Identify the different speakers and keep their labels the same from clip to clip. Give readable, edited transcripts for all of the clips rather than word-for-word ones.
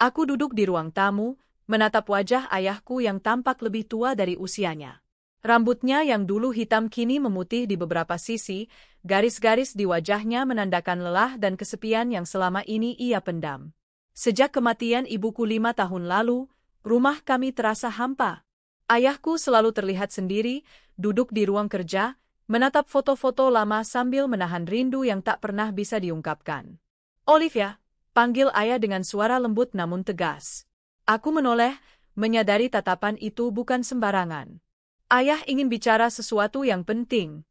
Speaker 1: Aku duduk di ruang tamu, menatap wajah ayahku yang tampak lebih tua dari usianya. Rambutnya yang dulu hitam kini memutih di beberapa sisi, garis-garis di wajahnya menandakan lelah dan kesepian yang selama ini ia pendam. Sejak kematian ibuku 5 tahun lalu, rumah kami terasa hampa. Ayahku selalu terlihat sendiri, duduk di ruang kerja, menatap foto-foto lama sambil menahan rindu yang tak pernah bisa diungkapkan. Olivia, panggil ayah dengan suara lembut namun tegas. Aku menoleh, menyadari tatapan itu bukan sembarangan. Ayah ingin bicara sesuatu yang penting.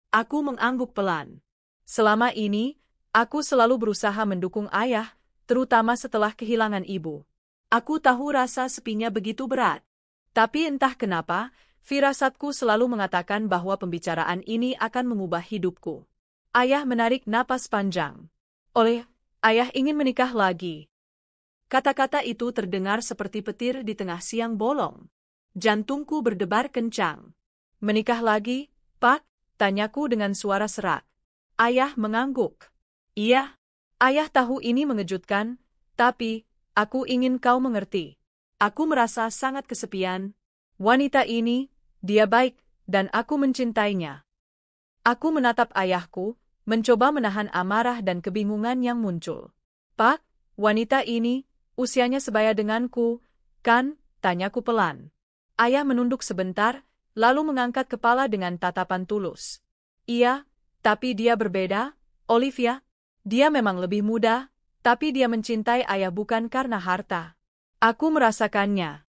Speaker 1: Aku mengangguk pelan. Selama ini, aku selalu berusaha mendukung ayah, terutama setelah kehilangan ibu. Aku tahu rasa sepinya begitu berat. Tapi entah kenapa, firasatku selalu mengatakan bahwa pembicaraan ini akan mengubah hidupku. Ayah menarik napas panjang. Ayah ingin menikah lagi. Kata-kata itu terdengar seperti petir di tengah siang bolong. Jantungku berdebar kencang. Menikah lagi, Pak? Tanyaku dengan suara serak. Ayah mengangguk. Iya. Ayah tahu ini mengejutkan, tapi aku ingin kau mengerti. Aku merasa sangat kesepian. Wanita ini, dia baik, dan aku mencintainya. Aku menatap ayahku, mencoba menahan amarah dan kebingungan yang muncul. Pak, wanita ini, usianya sebaya denganku, kan? Tanyaku pelan. Ayah menunduk sebentar, lalu mengangkat kepala dengan tatapan tulus. Iya, tapi dia berbeda, Olivia. Dia memang lebih muda, tapi dia mencintai ayah bukan karena harta. Aku merasakannya.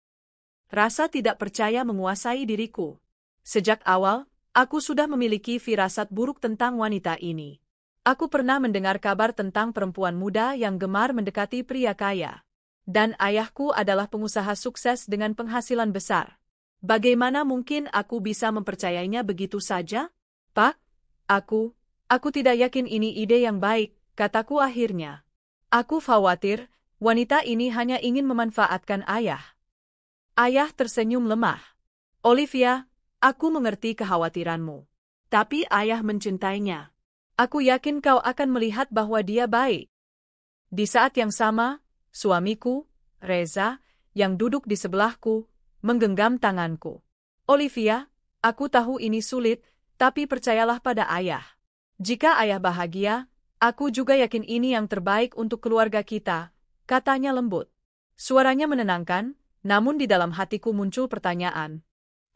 Speaker 1: Rasa tidak percaya menguasai diriku. Sejak awal, aku sudah memiliki firasat buruk tentang wanita ini. Aku pernah mendengar kabar tentang perempuan muda yang gemar mendekati pria kaya. Dan ayahku adalah pengusaha sukses dengan penghasilan besar. Bagaimana mungkin aku bisa mempercayainya begitu saja? Pak, aku tidak yakin ini ide yang baik, kataku akhirnya. Aku khawatir, wanita ini hanya ingin memanfaatkan ayah. Ayah tersenyum lemah. Olivia, aku mengerti kekhawatiranmu. Tapi ayah mencintainya. Aku yakin kau akan melihat bahwa dia baik. Di saat yang sama, suamiku, Reza, yang duduk di sebelahku, menggenggam tanganku. Olivia, aku tahu ini sulit, tapi percayalah pada ayah. Jika ayah bahagia, aku juga yakin ini yang terbaik untuk keluarga kita, katanya lembut. Suaranya menenangkan, namun di dalam hatiku muncul pertanyaan.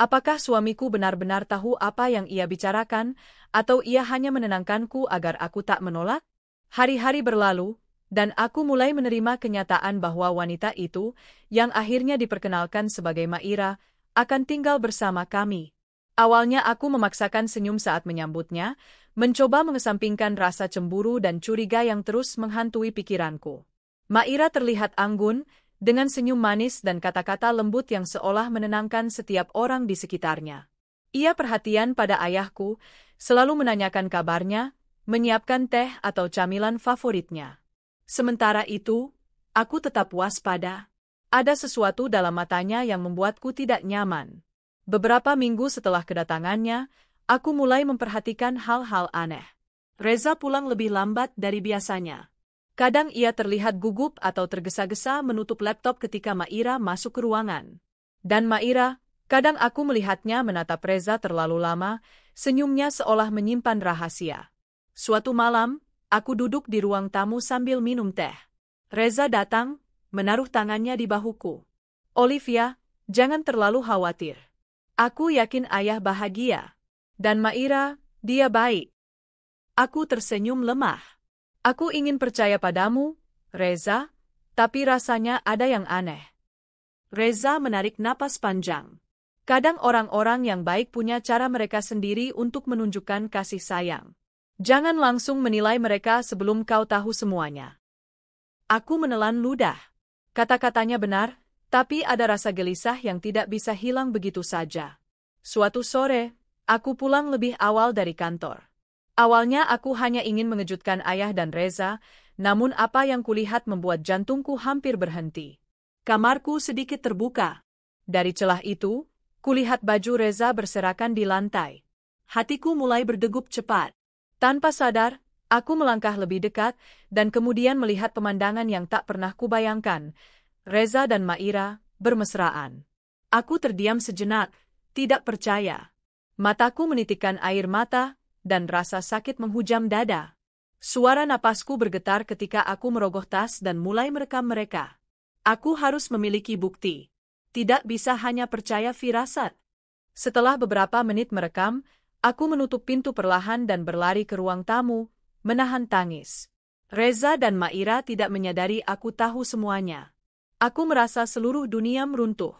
Speaker 1: Apakah suamiku benar-benar tahu apa yang ia bicarakan, atau ia hanya menenangkanku agar aku tak menolak? Hari-hari berlalu, dan aku mulai menerima kenyataan bahwa wanita itu, yang akhirnya diperkenalkan sebagai Maira, akan tinggal bersama kami. Awalnya aku memaksakan senyum saat menyambutnya, mencoba mengesampingkan rasa cemburu dan curiga yang terus menghantui pikiranku. Maira terlihat anggun, dengan senyum manis dan kata-kata lembut yang seolah menenangkan setiap orang di sekitarnya. Ia perhatian pada ayahku, selalu menanyakan kabarnya, menyiapkan teh atau camilan favoritnya. Sementara itu, aku tetap waspada. Ada sesuatu dalam matanya yang membuatku tidak nyaman. Beberapa minggu setelah kedatangannya, aku mulai memperhatikan hal-hal aneh. Reza pulang lebih lambat dari biasanya. Kadang ia terlihat gugup atau tergesa-gesa menutup laptop ketika Maira masuk ke ruangan. Dan Maira, kadang aku melihatnya menatap Reza terlalu lama, senyumnya seolah menyimpan rahasia. Suatu malam, aku duduk di ruang tamu sambil minum teh. Reza datang, menaruh tangannya di bahuku. Olivia, jangan terlalu khawatir. Aku yakin ayah bahagia. Dan Maira, dia baik. Aku tersenyum lemah. Aku ingin percaya padamu, Reza, tapi rasanya ada yang aneh. Reza menarik napas panjang. Kadang orang-orang yang baik punya cara mereka sendiri untuk menunjukkan kasih sayang. Jangan langsung menilai mereka sebelum kau tahu semuanya. Aku menelan ludah. Kata-katanya benar, tapi ada rasa gelisah yang tidak bisa hilang begitu saja. Suatu sore, aku pulang lebih awal dari kantor. Awalnya aku hanya ingin mengejutkan ayah dan Reza, namun apa yang kulihat membuat jantungku hampir berhenti. Kamarku sedikit terbuka. Dari celah itu, kulihat baju Reza berserakan di lantai. Hatiku mulai berdegup cepat. Tanpa sadar, Aku melangkah lebih dekat, dan kemudian melihat pemandangan yang tak pernah kubayangkan. Reza dan Maira bermesraan. Aku terdiam sejenak, tidak percaya. Mataku menitikkan air mata, dan rasa sakit menghujam dada. Suara napasku bergetar ketika aku merogoh tas dan mulai merekam mereka. Aku harus memiliki bukti. Tidak bisa hanya percaya firasat. Setelah beberapa menit merekam, aku menutup pintu perlahan dan berlari ke ruang tamu, menahan tangis. Reza dan Maira tidak menyadari aku tahu semuanya. Aku merasa seluruh dunia meruntuh.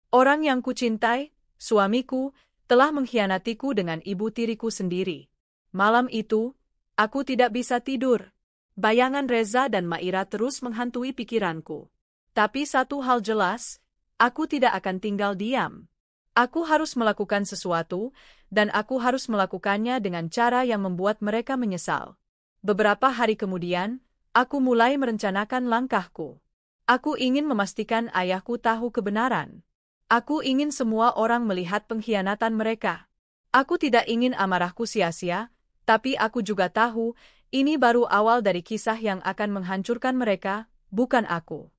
Speaker 1: Orang yang kucintai, suamiku, telah mengkhianatiku dengan ibu tiriku sendiri. Malam itu, aku tidak bisa tidur. Bayangan Reza dan Maira terus menghantui pikiranku. Tapi satu hal jelas, aku tidak akan tinggal diam. Aku harus melakukan sesuatu, dan aku harus melakukannya dengan cara yang membuat mereka menyesal. Beberapa hari kemudian, aku mulai merencanakan langkahku. Aku ingin memastikan ayahku tahu kebenaran. Aku ingin semua orang melihat pengkhianatan mereka. Aku tidak ingin amarahku sia-sia, tapi aku juga tahu, ini baru awal dari kisah yang akan menghancurkan mereka, bukan aku.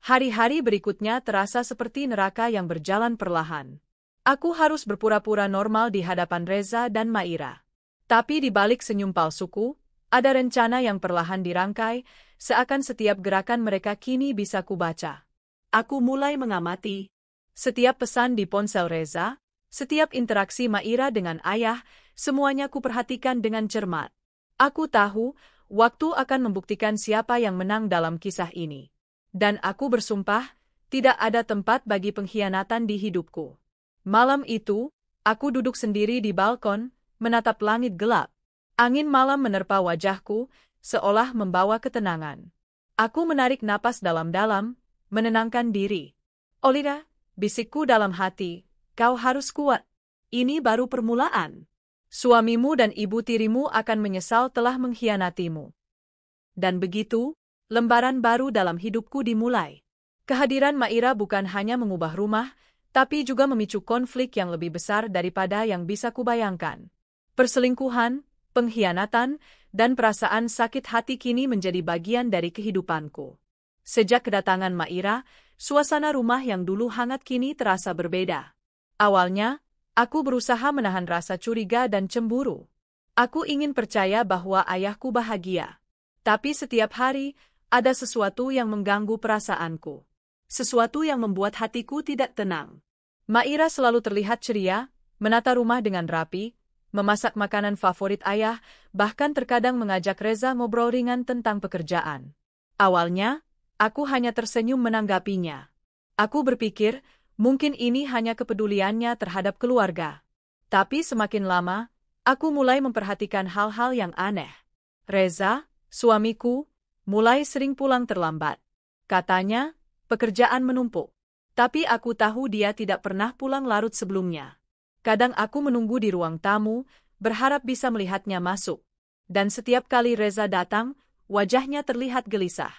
Speaker 1: Hari-hari berikutnya terasa seperti neraka yang berjalan perlahan. Aku harus berpura-pura normal di hadapan Reza dan Maira. Tapi di balik senyum palsuku, ada rencana yang perlahan dirangkai, seakan setiap gerakan mereka kini bisa kubaca. Aku mulai mengamati setiap pesan di ponsel Reza, setiap interaksi Maira dengan ayah, semuanya kuperhatikan dengan cermat. Aku tahu, waktu akan membuktikan siapa yang menang dalam kisah ini. Dan aku bersumpah, tidak ada tempat bagi pengkhianatan di hidupku. Malam itu, aku duduk sendiri di balkon, menatap langit gelap. Angin malam menerpa wajahku, seolah membawa ketenangan. Aku menarik napas dalam-dalam, menenangkan diri. Olivia, bisikku dalam hati, kau harus kuat. Ini baru permulaan. Suamimu dan ibu tirimu akan menyesal telah mengkhianatimu. Dan begitu, lembaran baru dalam hidupku dimulai. Kehadiran Maira bukan hanya mengubah rumah, tapi juga memicu konflik yang lebih besar daripada yang bisa kubayangkan. Perselingkuhan, pengkhianatan, dan perasaan sakit hati kini menjadi bagian dari kehidupanku. Sejak kedatangan Maira, suasana rumah yang dulu hangat kini terasa berbeda. Awalnya, aku berusaha menahan rasa curiga dan cemburu. Aku ingin percaya bahwa ayahku bahagia. Tapi setiap hari, ada sesuatu yang mengganggu perasaanku. Sesuatu yang membuat hatiku tidak tenang. Maira selalu terlihat ceria, menata rumah dengan rapi, memasak makanan favorit ayah, bahkan terkadang mengajak Reza ngobrol ringan tentang pekerjaan. Awalnya, aku hanya tersenyum menanggapinya. Aku berpikir, mungkin ini hanya kepeduliannya terhadap keluarga. Tapi semakin lama, aku mulai memperhatikan hal-hal yang aneh. Reza, suamiku, mulai sering pulang terlambat. Katanya, pekerjaan menumpuk. Tapi aku tahu dia tidak pernah pulang larut sebelumnya. Kadang aku menunggu di ruang tamu, berharap bisa melihatnya masuk. Dan setiap kali Reza datang, wajahnya terlihat gelisah.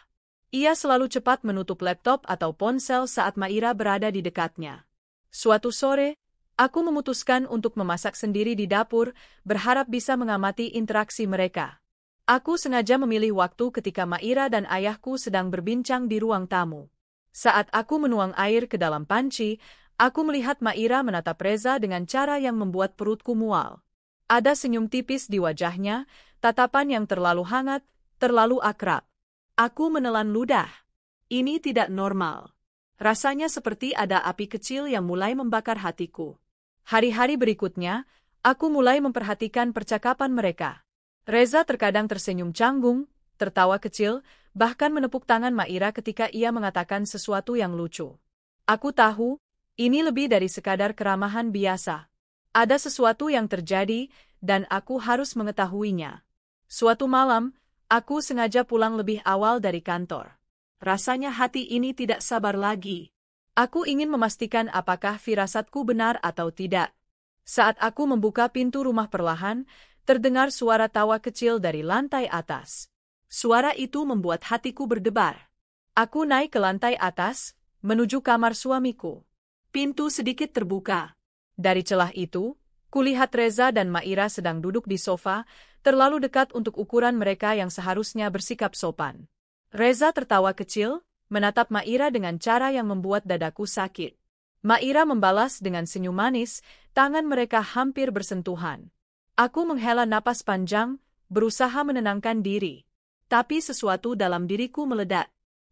Speaker 1: Ia selalu cepat menutup laptop atau ponsel saat Maira berada di dekatnya. Suatu sore, aku memutuskan untuk memasak sendiri di dapur, berharap bisa mengamati interaksi mereka. Aku sengaja memilih waktu ketika Maira dan ayahku sedang berbincang di ruang tamu. Saat aku menuang air ke dalam panci, aku melihat Maira menatap Reza dengan cara yang membuat perutku mual. Ada senyum tipis di wajahnya, tatapan yang terlalu hangat, terlalu akrab. Aku menelan ludah. Ini tidak normal. Rasanya seperti ada api kecil yang mulai membakar hatiku. Hari-hari berikutnya, aku mulai memperhatikan percakapan mereka. Reza terkadang tersenyum canggung, tertawa kecil, bahkan menepuk tangan Maira ketika ia mengatakan sesuatu yang lucu. Aku tahu, ini lebih dari sekadar keramahan biasa. Ada sesuatu yang terjadi, dan aku harus mengetahuinya. Suatu malam, aku sengaja pulang lebih awal dari kantor. Rasanya hati ini tidak sabar lagi. Aku ingin memastikan apakah firasatku benar atau tidak. Saat aku membuka pintu rumah perlahan, terdengar suara tawa kecil dari lantai atas. Suara itu membuat hatiku berdebar. Aku naik ke lantai atas, menuju kamar suamiku. Pintu sedikit terbuka. Dari celah itu, kulihat Reza dan Maira sedang duduk di sofa, terlalu dekat untuk ukuran mereka yang seharusnya bersikap sopan. Reza tertawa kecil, menatap Maira dengan cara yang membuat dadaku sakit. Maira membalas dengan senyum manis, tangan mereka hampir bersentuhan. Aku menghela napas panjang, berusaha menenangkan diri. Tapi sesuatu dalam diriku meledak.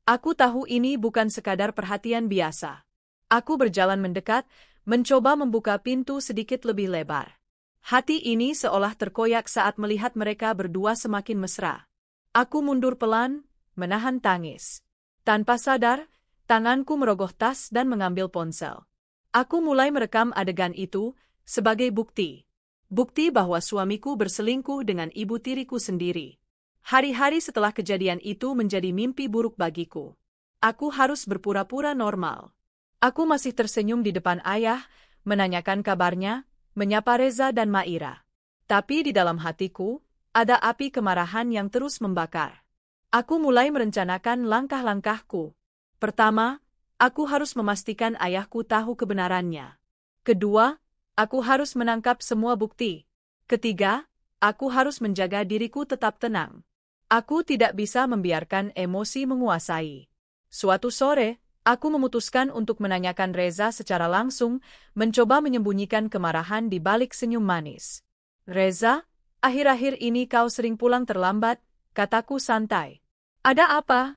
Speaker 1: Aku tahu ini bukan sekadar perhatian biasa. Aku berjalan mendekat, mencoba membuka pintu sedikit lebih lebar. Hati ini seolah terkoyak saat melihat mereka berdua semakin mesra. Aku mundur pelan, menahan tangis. Tanpa sadar, tanganku merogoh tas dan mengambil ponsel. Aku mulai merekam adegan itu sebagai bukti. Bukti bahwa suamiku berselingkuh dengan ibu tiriku sendiri. Hari-hari setelah kejadian itu menjadi mimpi buruk bagiku. Aku harus berpura-pura normal. Aku masih tersenyum di depan ayah, menanyakan kabarnya, menyapa Reza dan Maira. Tapi di dalam hatiku, ada api kemarahan yang terus membakar. Aku mulai merencanakan langkah-langkahku. Pertama, aku harus memastikan ayahku tahu kebenarannya. Kedua, aku harus menangkap semua bukti. Ketiga, aku harus menjaga diriku tetap tenang. Aku tidak bisa membiarkan emosi menguasai. Suatu sore, aku memutuskan untuk menanyakan Reza secara langsung, mencoba menyembunyikan kemarahan di balik senyum manis. Reza, akhir-akhir ini kau sering pulang terlambat, kataku santai. Ada apa?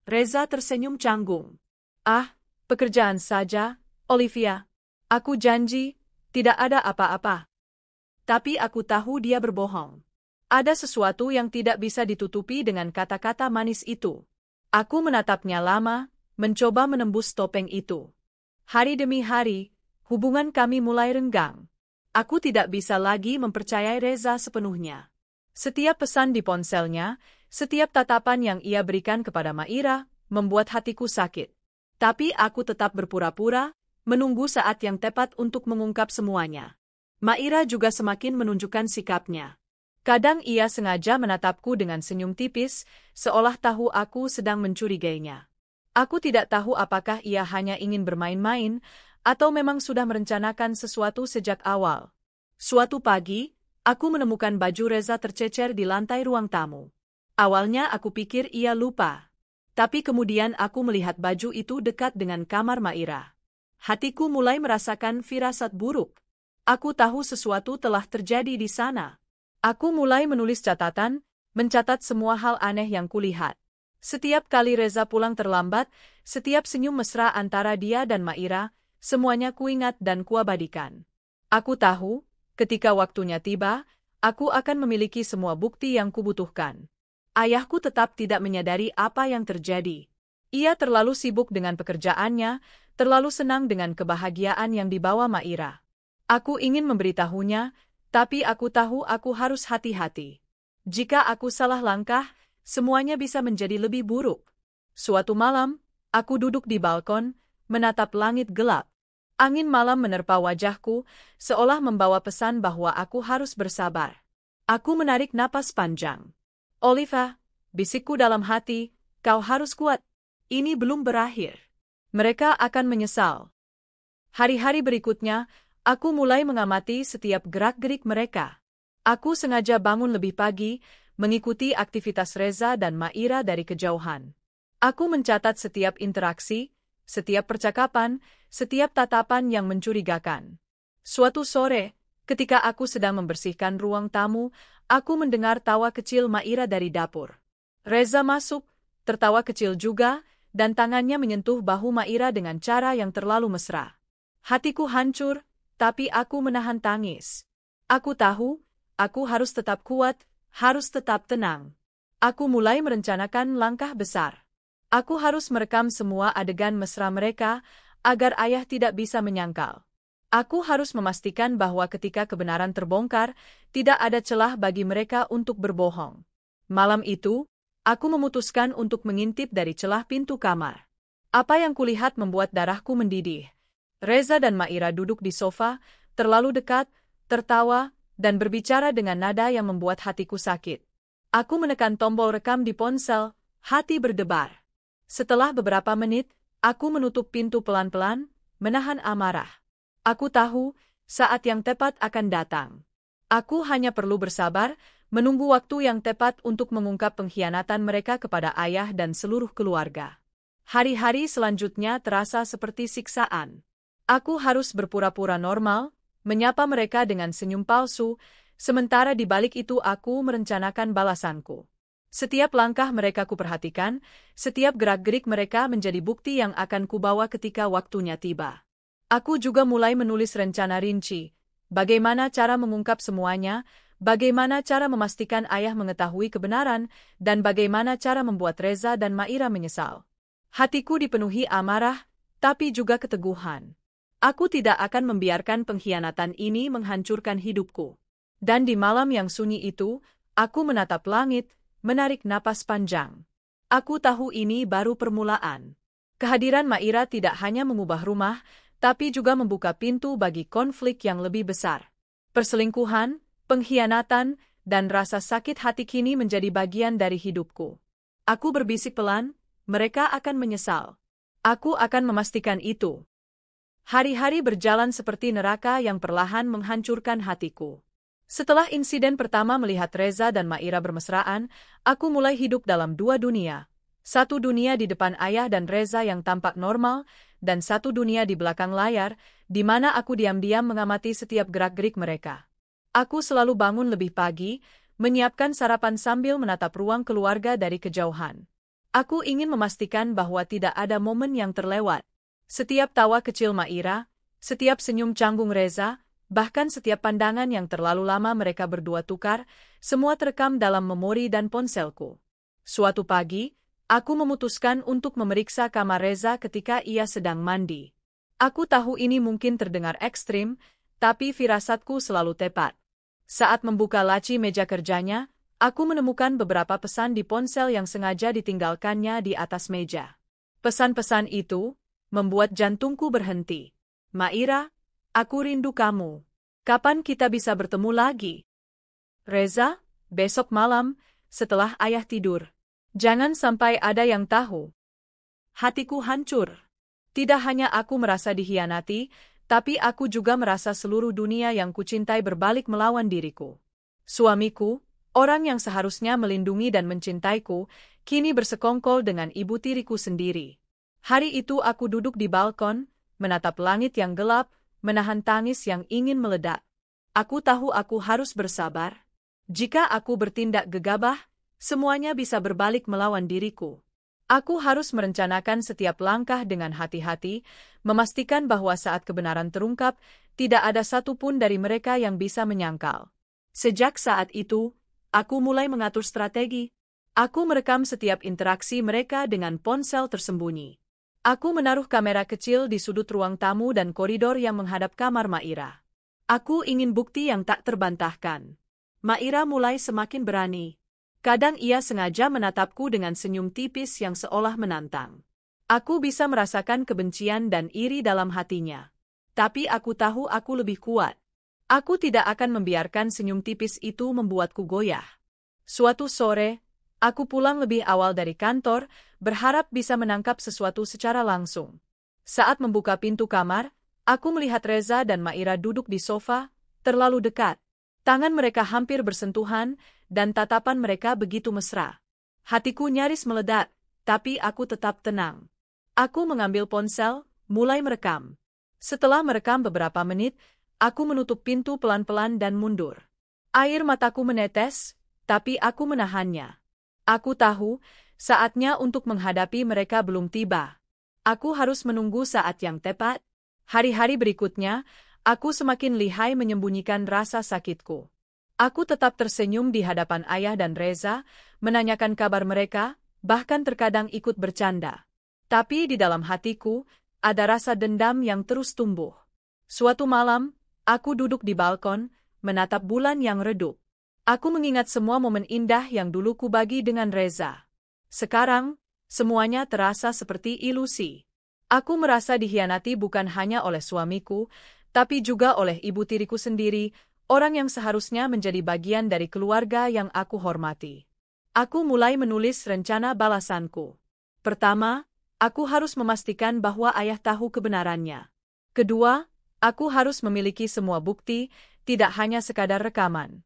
Speaker 1: Reza tersenyum canggung. Ah, pekerjaan saja, Olivia. Aku janji, tidak ada apa-apa. Tapi aku tahu dia berbohong. Ada sesuatu yang tidak bisa ditutupi dengan kata-kata manis itu. Aku menatapnya lama, mencoba menembus topeng itu. Hari demi hari, hubungan kami mulai renggang. Aku tidak bisa lagi mempercayai Reza sepenuhnya. Setiap pesan di ponselnya, setiap tatapan yang ia berikan kepada Maira, membuat hatiku sakit. Tapi aku tetap berpura-pura, menunggu saat yang tepat untuk mengungkap semuanya. Maira juga semakin menunjukkan sikapnya. Kadang ia sengaja menatapku dengan senyum tipis, seolah tahu aku sedang mencurigainya. Aku tidak tahu apakah ia hanya ingin bermain-main, atau memang sudah merencanakan sesuatu sejak awal. Suatu pagi, aku menemukan baju Reza tercecer di lantai ruang tamu. Awalnya aku pikir ia lupa. Tapi kemudian aku melihat baju itu dekat dengan kamar Maira. Hatiku mulai merasakan firasat buruk. Aku tahu sesuatu telah terjadi di sana. Aku mulai menulis catatan, mencatat semua hal aneh yang kulihat. Setiap kali Reza pulang terlambat, setiap senyum mesra antara dia dan Maira, semuanya kuingat dan kuabadikan. Aku tahu, ketika waktunya tiba, aku akan memiliki semua bukti yang kubutuhkan. Ayahku tetap tidak menyadari apa yang terjadi. Ia terlalu sibuk dengan pekerjaannya, terlalu senang dengan kebahagiaan yang dibawa Maira. Aku ingin memberitahunya, tapi aku tahu aku harus hati-hati. Jika aku salah langkah, semuanya bisa menjadi lebih buruk. Suatu malam, aku duduk di balkon, menatap langit gelap. Angin malam menerpa wajahku, seolah membawa pesan bahwa aku harus bersabar. Aku menarik napas panjang. Olivia, bisikku dalam hati, kau harus kuat. Ini belum berakhir. Mereka akan menyesal. Hari-hari berikutnya, aku mulai mengamati setiap gerak-gerik mereka. Aku sengaja bangun lebih pagi, mengikuti aktivitas Reza dan Maira dari kejauhan. Aku mencatat setiap interaksi, setiap percakapan, setiap tatapan yang mencurigakan. Suatu sore, ketika aku sedang membersihkan ruang tamu, aku mendengar tawa kecil Maira dari dapur. Reza masuk, tertawa kecil juga, dan tangannya menyentuh bahu Maira dengan cara yang terlalu mesra. Hatiku hancur, tapi aku menahan tangis. Aku tahu, aku harus tetap kuat, harus tetap tenang. Aku mulai merencanakan langkah besar. Aku harus merekam semua adegan mesra mereka, agar ayah tidak bisa menyangkal. Aku harus memastikan bahwa ketika kebenaran terbongkar, tidak ada celah bagi mereka untuk berbohong. Malam itu, aku memutuskan untuk mengintip dari celah pintu kamar. Apa yang kulihat membuat darahku mendidih. Reza dan Maira duduk di sofa, terlalu dekat, tertawa, dan berbicara dengan nada yang membuat hatiku sakit. Aku menekan tombol rekam di ponsel, hati berdebar. Setelah beberapa menit, aku menutup pintu pelan-pelan, menahan amarah. Aku tahu, saat yang tepat akan datang. Aku hanya perlu bersabar, menunggu waktu yang tepat untuk mengungkap pengkhianatan mereka kepada ayah dan seluruh keluarga. Hari-hari selanjutnya terasa seperti siksaan. Aku harus berpura-pura normal, menyapa mereka dengan senyum palsu, sementara di balik itu aku merencanakan balasanku. Setiap langkah mereka kuperhatikan, setiap gerak-gerik mereka menjadi bukti yang akan kubawa ketika waktunya tiba. Aku juga mulai menulis rencana rinci, bagaimana cara mengungkap semuanya, bagaimana cara memastikan ayah mengetahui kebenaran, dan bagaimana cara membuat Reza dan Maira menyesal. Hatiku dipenuhi amarah, tapi juga keteguhan. Aku tidak akan membiarkan pengkhianatan ini menghancurkan hidupku. Dan di malam yang sunyi itu, aku menatap langit, menarik napas panjang. Aku tahu ini baru permulaan. Kehadiran Maira tidak hanya mengubah rumah, tapi juga membuka pintu bagi konflik yang lebih besar. Perselingkuhan, pengkhianatan, dan rasa sakit hati kini menjadi bagian dari hidupku. Aku berbisik pelan, mereka akan menyesal. Aku akan memastikan itu. Hari-hari berjalan seperti neraka yang perlahan menghancurkan hatiku. Setelah insiden pertama melihat Reza dan Maira bermesraan, aku mulai hidup dalam dua dunia. Satu dunia di depan ayah dan Reza yang tampak normal, dan satu dunia di belakang layar, di mana aku diam-diam mengamati setiap gerak-gerik mereka. Aku selalu bangun lebih pagi, menyiapkan sarapan sambil menatap ruang keluarga dari kejauhan. Aku ingin memastikan bahwa tidak ada momen yang terlewat. Setiap tawa kecil Maira, setiap senyum canggung Reza, bahkan setiap pandangan yang terlalu lama mereka berdua tukar, semua terekam dalam memori dan ponselku. Suatu pagi, aku memutuskan untuk memeriksa kamar Reza ketika ia sedang mandi. Aku tahu ini mungkin terdengar ekstrim, tapi firasatku selalu tepat. Saat membuka laci meja kerjanya, aku menemukan beberapa pesan di ponsel yang sengaja ditinggalkannya di atas meja. Pesan-pesan itu membuat jantungku berhenti. Maira, aku rindu kamu. Kapan kita bisa bertemu lagi? Reza, besok malam, setelah ayah tidur. Jangan sampai ada yang tahu. Hatiku hancur. Tidak hanya aku merasa dikhianati, tapi aku juga merasa seluruh dunia yang kucintai berbalik melawan diriku. Suamiku, orang yang seharusnya melindungi dan mencintaiku, kini bersekongkol dengan ibu tiriku sendiri. Hari itu aku duduk di balkon, menatap langit yang gelap, menahan tangis yang ingin meledak. Aku tahu aku harus bersabar. Jika aku bertindak gegabah, semuanya bisa berbalik melawan diriku. Aku harus merencanakan setiap langkah dengan hati-hati, memastikan bahwa saat kebenaran terungkap, tidak ada satupun dari mereka yang bisa menyangkal. Sejak saat itu, aku mulai mengatur strategi. Aku merekam setiap interaksi mereka dengan ponsel tersembunyi. Aku menaruh kamera kecil di sudut ruang tamu dan koridor yang menghadap kamar Maira. Aku ingin bukti yang tak terbantahkan. Maira mulai semakin berani. Kadang ia sengaja menatapku dengan senyum tipis yang seolah menantang. Aku bisa merasakan kebencian dan iri dalam hatinya. Tapi aku tahu aku lebih kuat. Aku tidak akan membiarkan senyum tipis itu membuatku goyah. Suatu sore, aku pulang lebih awal dari kantor, berharap bisa menangkap sesuatu secara langsung. Saat membuka pintu kamar, aku melihat Reza dan Maira duduk di sofa, terlalu dekat. Tangan mereka hampir bersentuhan, dan tatapan mereka begitu mesra. Hatiku nyaris meledak, tapi aku tetap tenang. Aku mengambil ponsel, mulai merekam. Setelah merekam beberapa menit, aku menutup pintu pelan-pelan dan mundur. Air mataku menetes, tapi aku menahannya. Aku tahu, saatnya untuk menghadapi mereka belum tiba. Aku harus menunggu saat yang tepat. Hari-hari berikutnya, aku semakin lihai menyembunyikan rasa sakitku. Aku tetap tersenyum di hadapan ayah dan Reza, menanyakan kabar mereka, bahkan terkadang ikut bercanda. Tapi di dalam hatiku, ada rasa dendam yang terus tumbuh. Suatu malam, aku duduk di balkon, menatap bulan yang redup. Aku mengingat semua momen indah yang dulu kubagi dengan Reza. Sekarang, semuanya terasa seperti ilusi. Aku merasa dikhianati bukan hanya oleh suamiku, tapi juga oleh ibu tiriku sendiri, orang yang seharusnya menjadi bagian dari keluarga yang aku hormati. Aku mulai menulis rencana balasanku. Pertama, aku harus memastikan bahwa ayah tahu kebenarannya. Kedua, aku harus memiliki semua bukti, tidak hanya sekadar rekaman.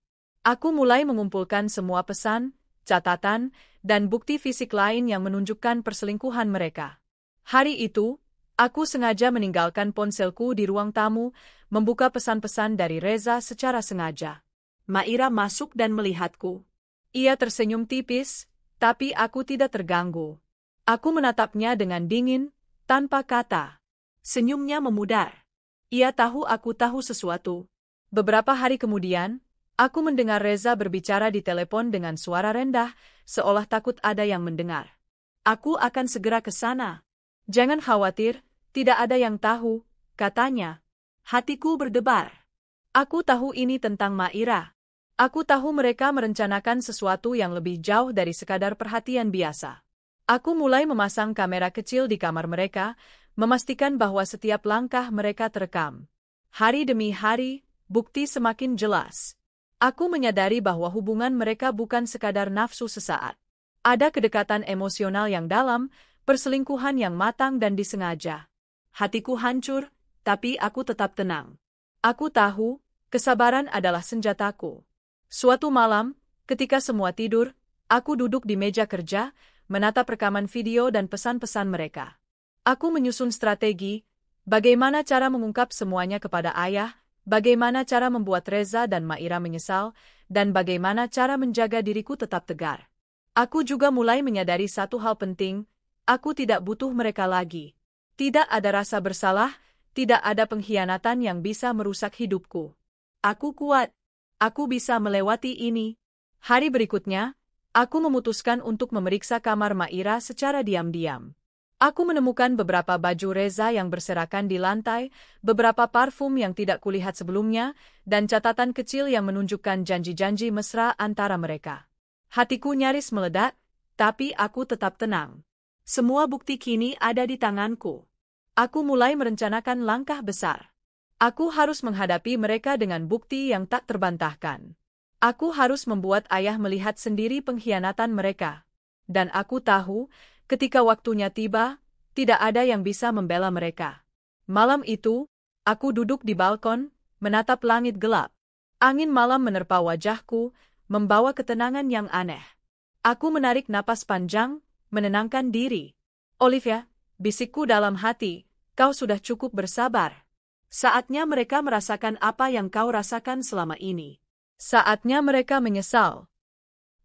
Speaker 1: Aku mulai mengumpulkan semua pesan, catatan, dan bukti fisik lain yang menunjukkan perselingkuhan mereka. Hari itu, aku sengaja meninggalkan ponselku di ruang tamu, membuka pesan-pesan dari Reza secara sengaja.
Speaker 2: Maira masuk dan melihatku.
Speaker 1: Ia tersenyum tipis, tapi aku tidak terganggu. Aku menatapnya dengan dingin, tanpa kata.
Speaker 2: Senyumnya memudar.
Speaker 1: Ia tahu aku tahu sesuatu. Beberapa hari kemudian, aku mendengar Reza berbicara di telepon dengan suara rendah, seolah takut ada yang mendengar.
Speaker 2: Aku akan segera ke sana.
Speaker 1: Jangan khawatir, tidak ada yang tahu, katanya.
Speaker 2: Hatiku berdebar.
Speaker 1: Aku tahu ini tentang Maira. Aku tahu mereka merencanakan sesuatu yang lebih jauh dari sekadar perhatian biasa. Aku mulai memasang kamera kecil di kamar mereka, memastikan bahwa setiap langkah mereka terekam. Hari demi hari, bukti semakin jelas. Aku menyadari bahwa hubungan mereka bukan sekadar nafsu sesaat. Ada kedekatan emosional yang dalam, perselingkuhan yang matang dan disengaja.
Speaker 2: Hatiku hancur, tapi aku tetap tenang.
Speaker 1: Aku tahu, kesabaran adalah senjataku. Suatu malam, ketika semua tidur, aku duduk di meja kerja, menatap rekaman video dan pesan-pesan mereka. Aku menyusun strategi, bagaimana cara mengungkap semuanya kepada ayah, bagaimana cara membuat Reza dan Maira menyesal, dan bagaimana cara menjaga diriku tetap tegar. Aku juga mulai menyadari satu hal penting, aku tidak butuh mereka lagi. Tidak ada rasa bersalah, tidak ada pengkhianatan yang bisa merusak hidupku.
Speaker 2: Aku kuat. Aku bisa melewati ini.
Speaker 1: Hari berikutnya, aku memutuskan untuk memeriksa kamar Maira secara diam-diam. Aku menemukan beberapa baju Reza yang berserakan di lantai, beberapa parfum yang tidak kulihat sebelumnya, dan catatan kecil yang menunjukkan janji-janji mesra antara mereka. Hatiku nyaris meledak, tapi aku tetap tenang.
Speaker 2: Semua bukti kini ada di tanganku.
Speaker 1: Aku mulai merencanakan langkah besar. Aku harus menghadapi mereka dengan bukti yang tak terbantahkan. Aku harus membuat ayah melihat sendiri pengkhianatan mereka. Dan aku tahu, ketika waktunya tiba, tidak ada yang bisa membela mereka. Malam itu, aku duduk di balkon, menatap langit gelap. Angin malam menerpa wajahku, membawa ketenangan yang aneh. Aku menarik napas panjang, menenangkan diri. Olivia, bisikku dalam hati, kau sudah cukup bersabar.
Speaker 2: Saatnya mereka merasakan apa yang kau rasakan selama ini.
Speaker 1: Saatnya mereka menyesal.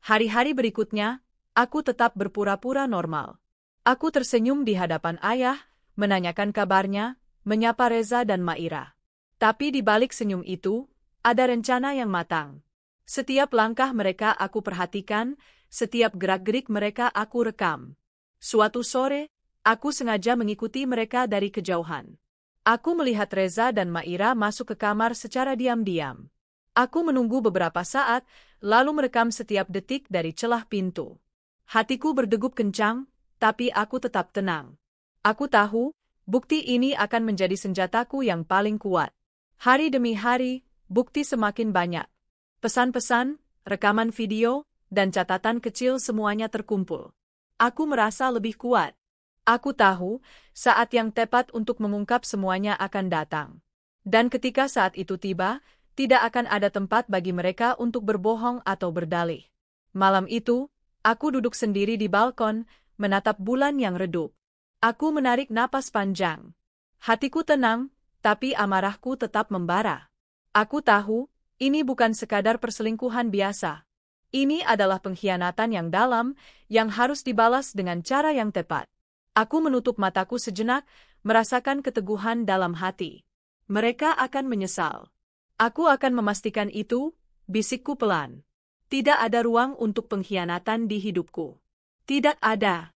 Speaker 1: Hari-hari berikutnya, aku tetap berpura-pura normal. Aku tersenyum di hadapan ayah, menanyakan kabarnya, menyapa Reza dan Maira. Tapi di balik senyum itu, ada rencana yang matang. Setiap langkah mereka aku perhatikan, setiap gerak-gerik mereka aku rekam. Suatu sore, aku sengaja mengikuti mereka dari kejauhan. Aku melihat Reza dan Maira masuk ke kamar secara diam-diam. Aku menunggu beberapa saat, lalu merekam setiap detik dari celah pintu. Hatiku berdegup kencang, tapi aku tetap tenang. Aku tahu, bukti ini akan menjadi senjataku yang paling kuat. Hari demi hari, bukti semakin banyak. Pesan-pesan, rekaman video, dan catatan kecil semuanya terkumpul. Aku merasa lebih kuat. Aku tahu, saat yang tepat untuk mengungkap semuanya akan datang. Dan ketika saat itu tiba, tidak akan ada tempat bagi mereka untuk berbohong atau berdalih. Malam itu, aku duduk sendiri di balkon, menatap bulan yang redup. Aku menarik napas panjang. Hatiku tenang, tapi amarahku tetap membara. Aku tahu, ini bukan sekadar perselingkuhan biasa. Ini adalah pengkhianatan yang dalam, yang harus dibalas dengan cara yang tepat. Aku menutup mataku sejenak, merasakan keteguhan dalam hati. Mereka akan menyesal. Aku akan memastikan itu, bisikku pelan. Tidak ada ruang untuk pengkhianatan di hidupku. Tidak ada.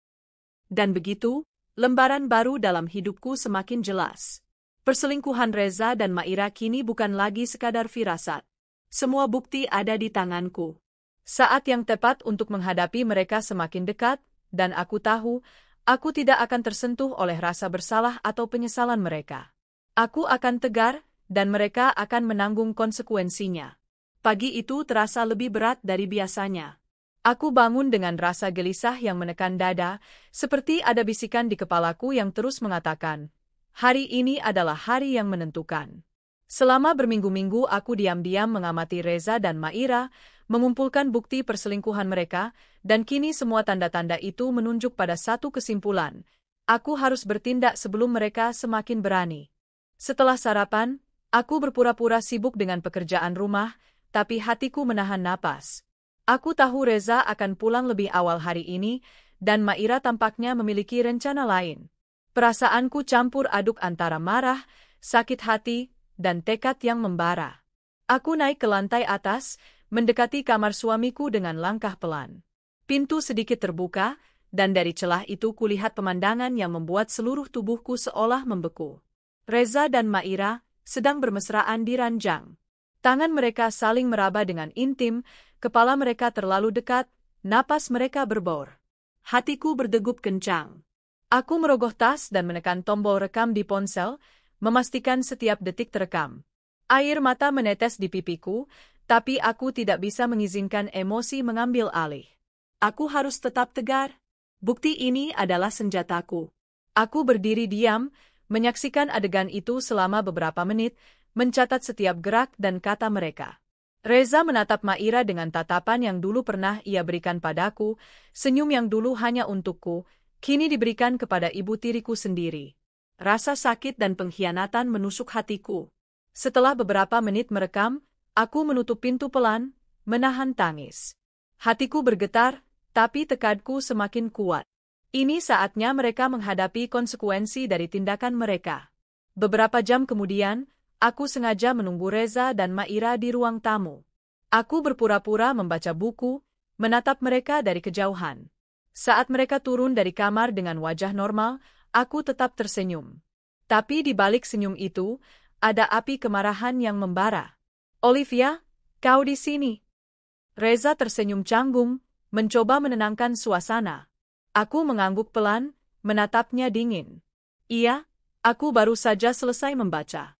Speaker 1: Dan begitu, lembaran baru dalam hidupku semakin jelas. Perselingkuhan Reza dan Maira kini bukan lagi sekadar firasat. Semua bukti ada di tanganku. Saat yang tepat untuk menghadapi mereka semakin dekat, dan aku tahu, aku tidak akan tersentuh oleh rasa bersalah atau penyesalan mereka. Aku akan tegar, dan mereka akan menanggung konsekuensinya. Pagi itu terasa lebih berat dari biasanya. Aku bangun dengan rasa gelisah yang menekan dada, seperti ada bisikan di kepalaku yang terus mengatakan, hari ini adalah hari yang menentukan. Selama berminggu-minggu aku diam-diam mengamati Reza dan Maira, mengumpulkan bukti perselingkuhan mereka, dan kini semua tanda-tanda itu menunjuk pada satu kesimpulan. Aku harus bertindak sebelum mereka semakin berani. Setelah sarapan, aku berpura-pura sibuk dengan pekerjaan rumah, tapi hatiku menahan napas. Aku tahu Reza akan pulang lebih awal hari ini, dan Maira tampaknya memiliki rencana lain. Perasaanku campur aduk antara marah, sakit hati, dan tekad yang membara. Aku naik ke lantai atas, mendekati kamar suamiku dengan langkah pelan. Pintu sedikit terbuka, dan dari celah itu kulihat pemandangan yang membuat seluruh tubuhku seolah membeku. Reza dan Maira sedang bermesraan di ranjang. Tangan mereka saling meraba dengan intim, kepala mereka terlalu dekat, napas mereka berbor. Hatiku berdegup kencang. Aku merogoh tas dan menekan tombol rekam di ponsel, memastikan setiap detik terekam. Air mata menetes di pipiku, tapi aku tidak bisa mengizinkan emosi mengambil alih. Aku harus tetap tegar. Bukti ini adalah senjataku. Aku berdiri diam, menyaksikan adegan itu selama beberapa menit, mencatat setiap gerak dan kata mereka. Reza menatap Maira dengan tatapan yang dulu pernah ia berikan padaku, senyum yang dulu hanya untukku, kini diberikan kepada ibu tiriku sendiri. Rasa sakit dan pengkhianatan menusuk hatiku. Setelah beberapa menit merekam, aku menutup pintu pelan, menahan tangis. Hatiku bergetar, tapi tekadku semakin kuat. Ini saatnya mereka menghadapi konsekuensi dari tindakan mereka. Beberapa jam kemudian, aku sengaja menunggu Reza dan Maira di ruang tamu. Aku berpura-pura membaca buku, menatap mereka dari kejauhan. Saat mereka turun dari kamar dengan wajah normal, aku tetap tersenyum. Tapi di balik senyum itu, ada api kemarahan yang membara. Olivia, kau di sini. Reza tersenyum canggung, mencoba menenangkan suasana. Aku mengangguk pelan, menatapnya dingin. Iya, aku baru saja selesai membaca.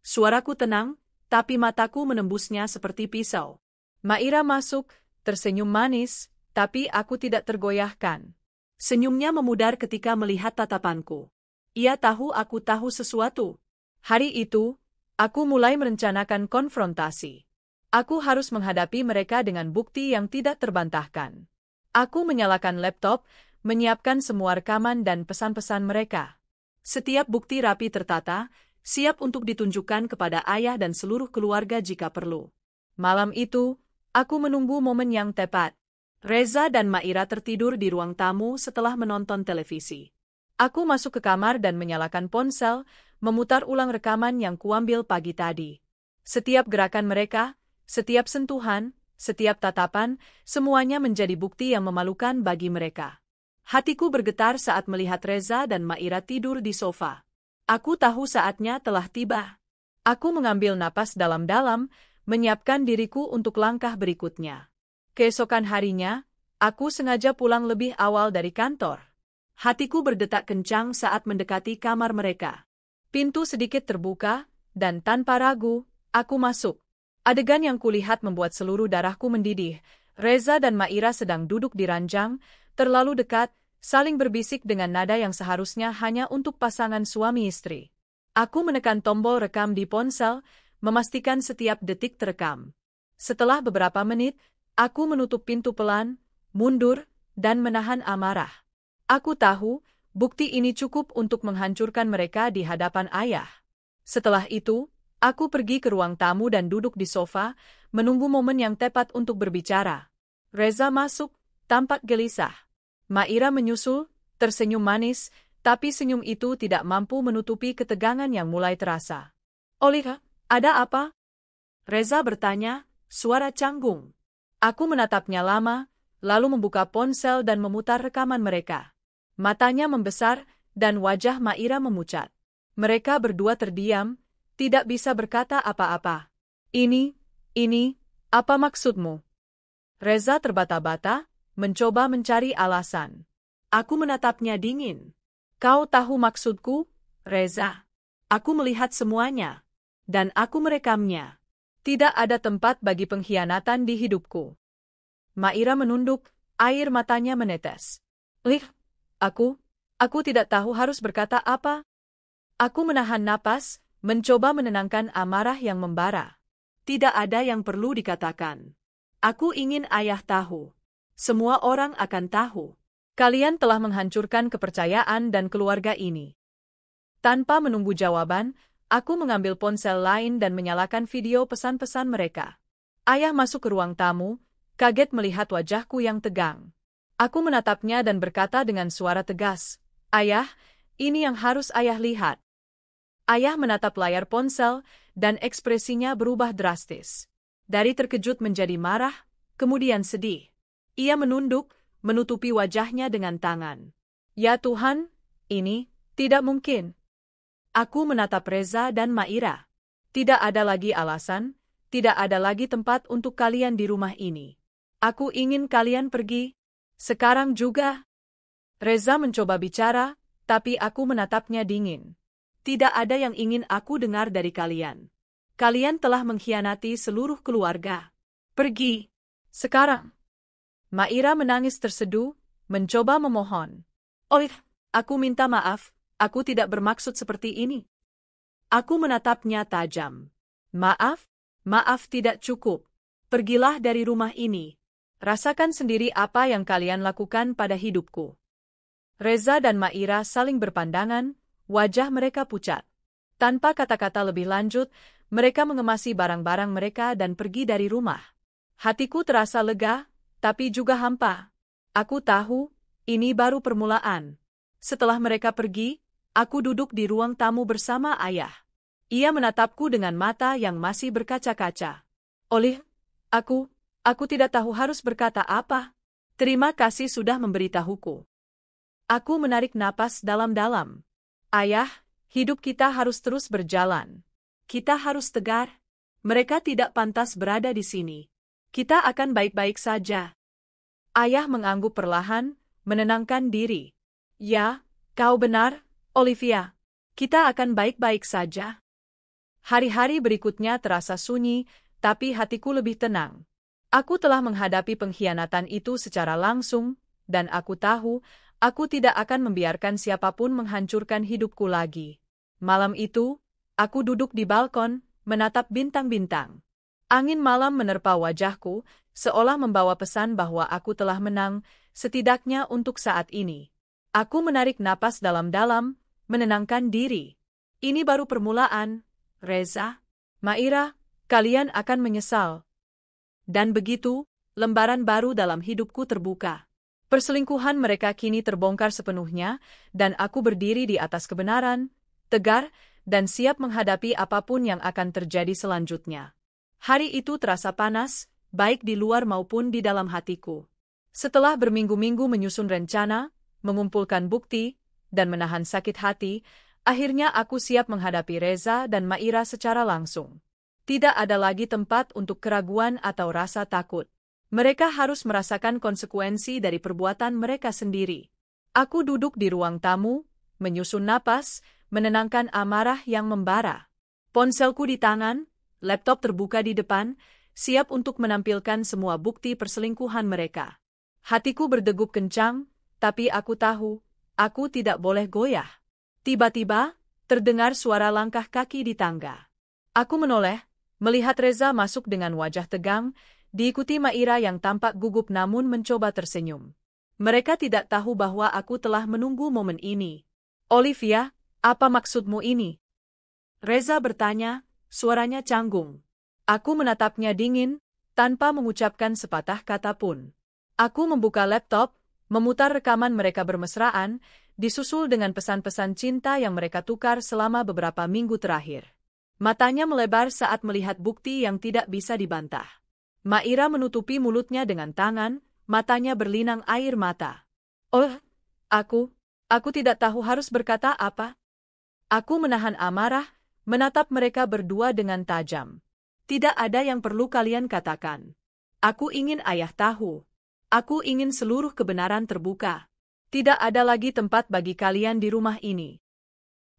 Speaker 1: Suaraku tenang, tapi mataku menembusnya seperti pisau. Maira masuk, tersenyum manis, tapi aku tidak tergoyahkan. Senyumnya memudar ketika melihat tatapanku. Ia tahu aku tahu sesuatu. Hari itu, aku mulai merencanakan konfrontasi. Aku harus menghadapi mereka dengan bukti yang tidak terbantahkan. Aku menyalakan laptop, menyiapkan semua rekaman dan pesan-pesan mereka. Setiap bukti rapi tertata, siap untuk ditunjukkan kepada ayah dan seluruh keluarga jika perlu. Malam itu, aku menunggu momen yang tepat. Reza dan Maira tertidur di ruang tamu setelah menonton televisi. Aku masuk ke kamar dan menyalakan ponsel, memutar ulang rekaman yang kuambil pagi tadi. Setiap gerakan mereka, setiap sentuhan, setiap tatapan, semuanya menjadi bukti yang memalukan bagi mereka. Hatiku bergetar saat melihat Reza dan Maira tidur di sofa. Aku tahu saatnya telah tiba. Aku mengambil napas dalam-dalam, menyiapkan diriku untuk langkah berikutnya. Keesokan harinya, aku sengaja pulang lebih awal dari kantor. Hatiku berdetak kencang saat mendekati kamar mereka. Pintu sedikit terbuka, dan tanpa ragu, aku masuk. Adegan yang kulihat membuat seluruh darahku mendidih. Reza dan Maira sedang duduk di ranjang, terlalu dekat, saling berbisik dengan nada yang seharusnya hanya untuk pasangan suami istri. Aku menekan tombol rekam di ponsel, memastikan setiap detik terekam. Setelah beberapa menit, aku menutup pintu pelan, mundur, dan menahan amarah. Aku tahu, bukti ini cukup untuk menghancurkan mereka di hadapan ayah. Setelah itu, aku pergi ke ruang tamu dan duduk di sofa, menunggu momen yang tepat untuk berbicara. Reza masuk, tampak gelisah. Maira menyusul, tersenyum manis, tapi senyum itu tidak mampu menutupi ketegangan yang mulai terasa. Olivia, ada apa? Reza bertanya, suara canggung. Aku menatapnya lama, lalu membuka ponsel dan memutar rekaman mereka. Matanya membesar, dan wajah Maira memucat. Mereka berdua terdiam, tidak bisa berkata apa-apa. Ini, apa maksudmu? Reza terbata-bata, mencoba mencari alasan. Aku menatapnya dingin. Kau tahu maksudku, Reza. Aku melihat semuanya, dan aku merekamnya. Tidak ada tempat bagi pengkhianatan di hidupku. Maira menunduk, air matanya menetes. Aku tidak tahu harus berkata apa. Aku menahan napas, mencoba menenangkan amarah yang membara. Tidak ada yang perlu dikatakan.
Speaker 2: Aku ingin ayah tahu. Semua orang akan tahu.
Speaker 1: Kalian telah menghancurkan kepercayaan dan keluarga ini. Tanpa menunggu jawaban, aku mengambil ponsel lain dan menyalakan video pesan-pesan mereka. Ayah masuk ke ruang tamu, kaget melihat wajahku yang tegang. Aku menatapnya dan berkata dengan suara tegas, "Ayah, ini yang harus ayah lihat." Ayah menatap layar ponsel, dan ekspresinya berubah drastis. Dari terkejut menjadi marah, kemudian sedih. Ia menunduk, menutupi wajahnya dengan tangan. "Ya Tuhan, ini tidak mungkin." Aku menatap Reza dan Maira. Tidak ada lagi alasan, tidak ada lagi tempat untuk kalian di rumah ini. Aku ingin kalian pergi. Sekarang juga. Reza mencoba bicara, tapi aku menatapnya dingin. Tidak ada yang ingin aku dengar dari kalian. Kalian telah mengkhianati seluruh keluarga. Pergi. Sekarang. Maira menangis terseduh, mencoba memohon. "Oh, aku minta maaf, aku tidak bermaksud seperti ini." Aku menatapnya tajam. "Maaf? Maaf tidak cukup. Pergilah dari rumah ini. Rasakan sendiri apa yang kalian lakukan pada hidupku." Reza dan Maira saling berpandangan, wajah mereka pucat. Tanpa kata-kata lebih lanjut, mereka mengemasi barang-barang mereka dan pergi dari rumah. Hatiku terasa lega, tapi juga hampa. Aku tahu, ini baru permulaan. Setelah mereka pergi, aku duduk di ruang tamu bersama ayah. Ia menatapku dengan mata yang masih berkaca-kaca. "Oleh, aku tidak tahu harus berkata apa. Terima kasih sudah memberitahuku." Aku menarik napas dalam-dalam. "Ayah, hidup kita harus terus berjalan. Kita harus tegar. Mereka tidak pantas berada di sini. Kita akan baik-baik saja." Ayah mengangguk perlahan, menenangkan diri. "Ya, kau benar, Olivia. Kita akan baik-baik saja." Hari-hari berikutnya terasa sunyi, tapi hatiku lebih tenang. Aku telah menghadapi pengkhianatan itu secara langsung, dan aku tahu, aku tidak akan membiarkan siapapun menghancurkan hidupku lagi. Malam itu, aku duduk di balkon, menatap bintang-bintang. Angin malam menerpa wajahku, seolah membawa pesan bahwa aku telah menang, setidaknya untuk saat ini. Aku menarik napas dalam-dalam, menenangkan diri. Ini baru permulaan, Reza. Maira, kalian akan menyesal. Dan begitu, lembaran baru dalam hidupku terbuka. Perselingkuhan mereka kini terbongkar sepenuhnya, dan aku berdiri di atas kebenaran, tegar, dan siap menghadapi apapun yang akan terjadi selanjutnya. Hari itu terasa panas, baik di luar maupun di dalam hatiku. Setelah berminggu-minggu menyusun rencana, mengumpulkan bukti, dan menahan sakit hati, akhirnya aku siap menghadapi Reza dan Maira secara langsung. Tidak ada lagi tempat untuk keraguan atau rasa takut. Mereka harus merasakan konsekuensi dari perbuatan mereka sendiri. Aku duduk di ruang tamu, menyusun napas, menenangkan amarah yang membara. Ponselku di tangan, laptop terbuka di depan, siap untuk menampilkan semua bukti perselingkuhan mereka. Hatiku berdegup kencang, tapi aku tahu, aku tidak boleh goyah. Tiba-tiba, terdengar suara langkah kaki di tangga. Aku menoleh, melihat Reza masuk dengan wajah tegang, diikuti Maira yang tampak gugup namun mencoba tersenyum. Mereka tidak tahu bahwa aku telah menunggu momen ini. "Olivia, apa maksudmu ini?" Reza bertanya, suaranya canggung. Aku menatapnya dingin, tanpa mengucapkan sepatah kata pun. Aku membuka laptop, memutar rekaman mereka bermesraan, disusul dengan pesan-pesan cinta yang mereka tukar selama beberapa minggu terakhir. Matanya melebar saat melihat bukti yang tidak bisa dibantah. Maira menutupi mulutnya dengan tangan, matanya berlinang air mata. "Oh, aku tidak tahu harus berkata apa." Aku menahan amarah, menatap mereka berdua dengan tajam. "Tidak ada yang perlu kalian katakan. Aku ingin ayah tahu. Aku ingin seluruh kebenaran terbuka. Tidak ada lagi tempat bagi kalian di rumah ini."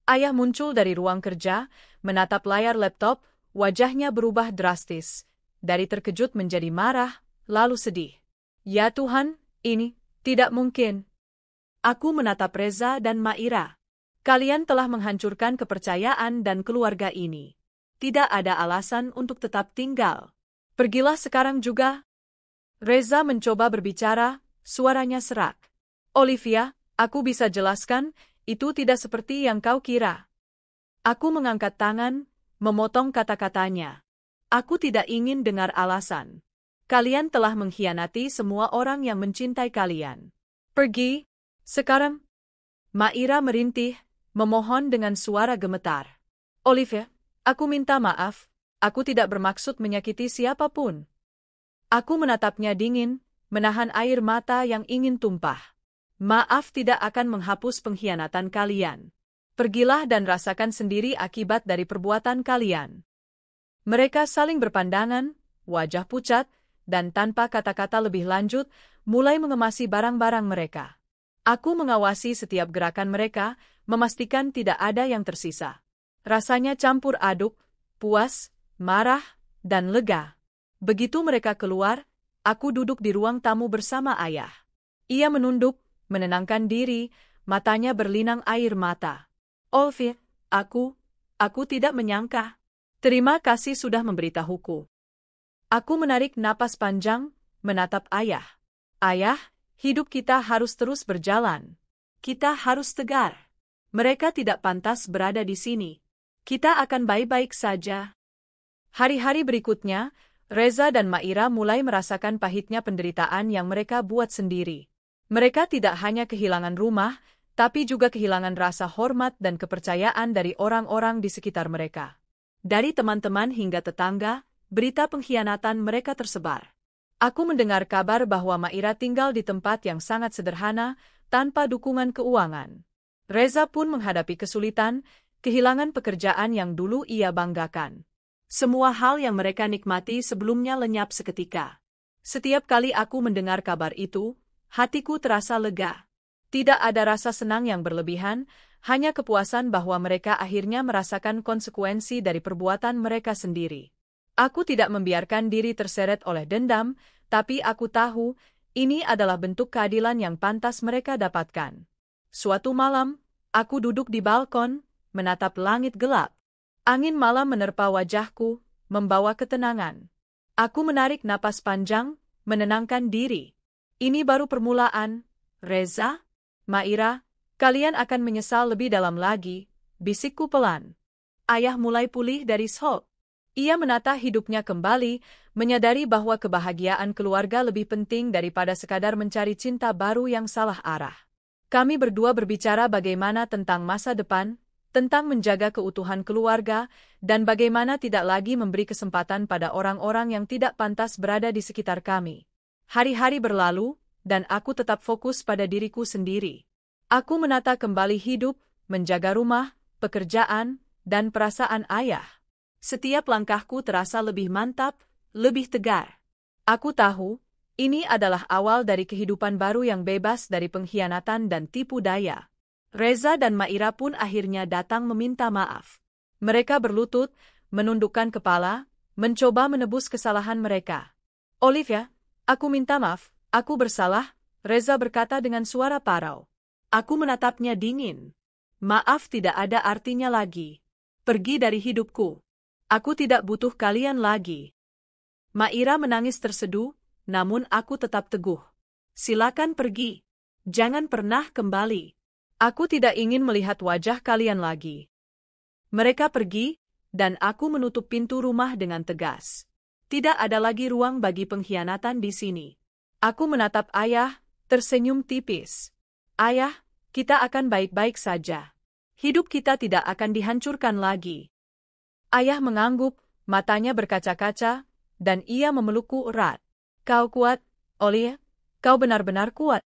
Speaker 1: Ayah muncul dari ruang kerja, menatap layar laptop, wajahnya berubah drastis. Dari terkejut menjadi marah, lalu sedih. "Ya Tuhan, ini tidak mungkin." Aku menatap Reza dan Maira. "Kalian telah menghancurkan kepercayaan dan keluarga ini. Tidak ada alasan untuk tetap tinggal. Pergilah sekarang juga." Reza mencoba berbicara, suaranya serak. Olivia, aku bisa jelaskan, itu tidak seperti yang kau kira. Aku mengangkat tangan, memotong kata-katanya. Aku tidak ingin dengar alasan. Kalian telah mengkhianati semua orang yang mencintai kalian. Pergi, sekarang. Maira merintih, memohon dengan suara gemetar. Olivia, aku minta maaf, aku tidak bermaksud menyakiti siapapun. Aku menatapnya dingin, menahan air mata yang ingin tumpah. Maaf tidak akan menghapus pengkhianatan kalian. Pergilah dan rasakan sendiri akibat dari perbuatan kalian. Mereka saling berpandangan, wajah pucat, dan tanpa kata-kata lebih lanjut, mulai mengemasi barang-barang mereka. Aku mengawasi setiap gerakan mereka, memastikan tidak ada yang tersisa. Rasanya campur aduk, puas, marah, dan lega. Begitu mereka keluar, aku duduk di ruang tamu bersama ayah. Ia menunduk, menenangkan diri, matanya berlinang air mata. Olivia, aku tidak menyangka. Terima kasih sudah memberitahuku. Aku menarik napas panjang, menatap ayah. Ayah, hidup kita harus terus berjalan. Kita harus tegar. Mereka tidak pantas berada di sini. Kita akan baik-baik saja. Hari-hari berikutnya, Reza dan Maira mulai merasakan pahitnya penderitaan yang mereka buat sendiri. Mereka tidak hanya kehilangan rumah, tapi juga kehilangan rasa hormat dan kepercayaan dari orang-orang di sekitar mereka. Dari teman-teman hingga tetangga, berita pengkhianatan mereka tersebar. Aku mendengar kabar bahwa Maira tinggal di tempat yang sangat sederhana, tanpa dukungan keuangan. Reza pun menghadapi kesulitan, kehilangan pekerjaan yang dulu ia banggakan. Semua hal yang mereka nikmati sebelumnya lenyap seketika. Setiap kali aku mendengar kabar itu, hatiku terasa lega. Tidak ada rasa senang yang berlebihan, hanya kepuasan bahwa mereka akhirnya merasakan konsekuensi dari perbuatan mereka sendiri. Aku tidak membiarkan diri terseret oleh dendam, tapi aku tahu, ini adalah bentuk keadilan yang pantas mereka dapatkan. Suatu malam, aku duduk di balkon, menatap langit gelap. Angin malam menerpa wajahku, membawa ketenangan. Aku menarik napas panjang, menenangkan diri. Ini baru permulaan, Reza, Maira, kalian akan menyesal lebih dalam lagi, bisikku pelan. Ayah mulai pulih dari shock. Ia menata hidupnya kembali, menyadari bahwa kebahagiaan keluarga lebih penting daripada sekadar mencari cinta baru yang salah arah. Kami berdua berbicara bagaimana tentang masa depan, tentang menjaga keutuhan keluarga, dan bagaimana tidak lagi memberi kesempatan pada orang-orang yang tidak pantas berada di sekitar kami. Hari-hari berlalu, dan aku tetap fokus pada diriku sendiri. Aku menata kembali hidup, menjaga rumah, pekerjaan, dan perasaan ayah. Setiap langkahku terasa lebih mantap, lebih tegar. Aku tahu, ini adalah awal dari kehidupan baru yang bebas dari pengkhianatan dan tipu daya. Reza dan Maira pun akhirnya datang meminta maaf. Mereka berlutut, menundukkan kepala, mencoba menebus kesalahan mereka. Olivia, aku minta maaf, aku bersalah, Reza berkata dengan suara parau. Aku menatapnya dingin. Maaf tidak ada artinya lagi. Pergi dari hidupku. Aku tidak butuh kalian lagi. Maira menangis terseduh, namun aku tetap teguh. Silakan pergi. Jangan pernah kembali. Aku tidak ingin melihat wajah kalian lagi. Mereka pergi, dan aku menutup pintu rumah dengan tegas. Tidak ada lagi ruang bagi pengkhianatan di sini. Aku menatap ayah, tersenyum tipis. Ayah, kita akan baik-baik saja. Hidup kita tidak akan dihancurkan lagi. Ayah mengangguk, matanya berkaca-kaca, dan ia memelukku erat. Kau kuat, Olivia, kau benar-benar kuat.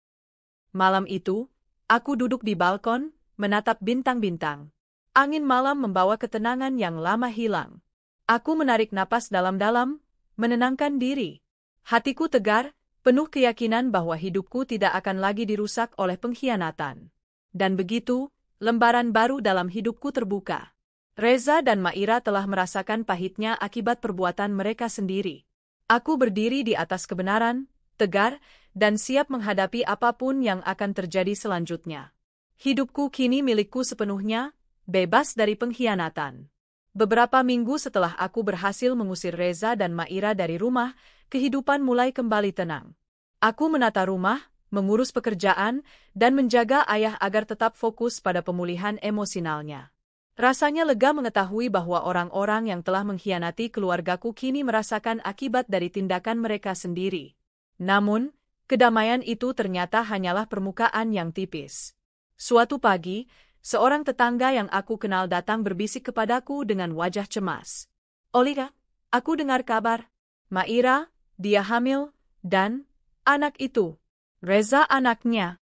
Speaker 1: Malam itu, aku duduk di balkon, menatap bintang-bintang. Angin malam membawa ketenangan yang lama hilang. Aku menarik napas dalam-dalam, menenangkan diri. Hatiku tegar, penuh keyakinan bahwa hidupku tidak akan lagi dirusak oleh pengkhianatan. Dan begitu, lembaran baru dalam hidupku terbuka. Reza dan Maira telah merasakan pahitnya akibat perbuatan mereka sendiri. Aku berdiri di atas kebenaran, tegar, dan siap menghadapi apapun yang akan terjadi selanjutnya. Hidupku kini milikku sepenuhnya, bebas dari pengkhianatan. Beberapa minggu setelah aku berhasil mengusir Reza dan Maira dari rumah, kehidupan mulai kembali tenang. Aku menata rumah, mengurus pekerjaan, dan menjaga ayah agar tetap fokus pada pemulihan emosionalnya. Rasanya lega mengetahui bahwa orang-orang yang telah mengkhianati keluargaku kini merasakan akibat dari tindakan mereka sendiri. Namun, kedamaian itu ternyata hanyalah permukaan yang tipis. Suatu pagi, seorang tetangga yang aku kenal datang berbisik kepadaku dengan wajah cemas. "Olga, aku dengar kabar. Maira, dia hamil, dan anak itu, Reza anaknya."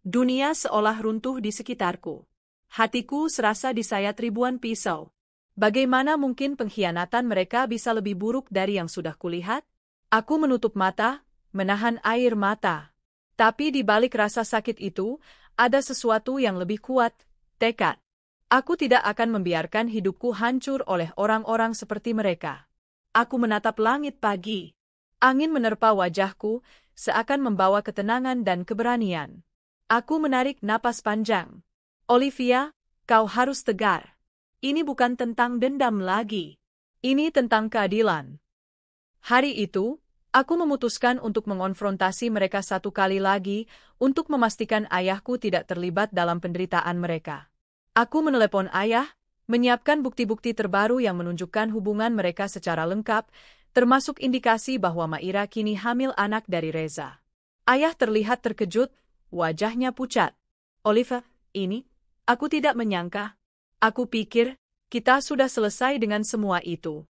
Speaker 1: Dunia seolah runtuh di sekitarku. Hatiku serasa disayat ribuan pisau. Bagaimana mungkin pengkhianatan mereka bisa lebih buruk dari yang sudah kulihat? Aku menutup mata, menahan air mata. Tapi di balik rasa sakit itu, ada sesuatu yang lebih kuat, tekad. Aku tidak akan membiarkan hidupku hancur oleh orang-orang seperti mereka. Aku menatap langit pagi. Angin menerpa wajahku, seakan membawa ketenangan dan keberanian. Aku menarik napas panjang. "Olivia, kau harus tegar. Ini bukan tentang dendam lagi. Ini tentang keadilan." Hari itu, aku memutuskan untuk mengonfrontasi mereka satu kali lagi untuk memastikan ayahku tidak terlibat dalam penderitaan mereka. Aku menelepon ayah, menyiapkan bukti-bukti terbaru yang menunjukkan hubungan mereka secara lengkap, termasuk indikasi bahwa Maira kini hamil anak dari Reza. Ayah terlihat terkejut, wajahnya pucat. "Oliver, aku tidak menyangka. Aku pikir kita sudah selesai dengan semua itu."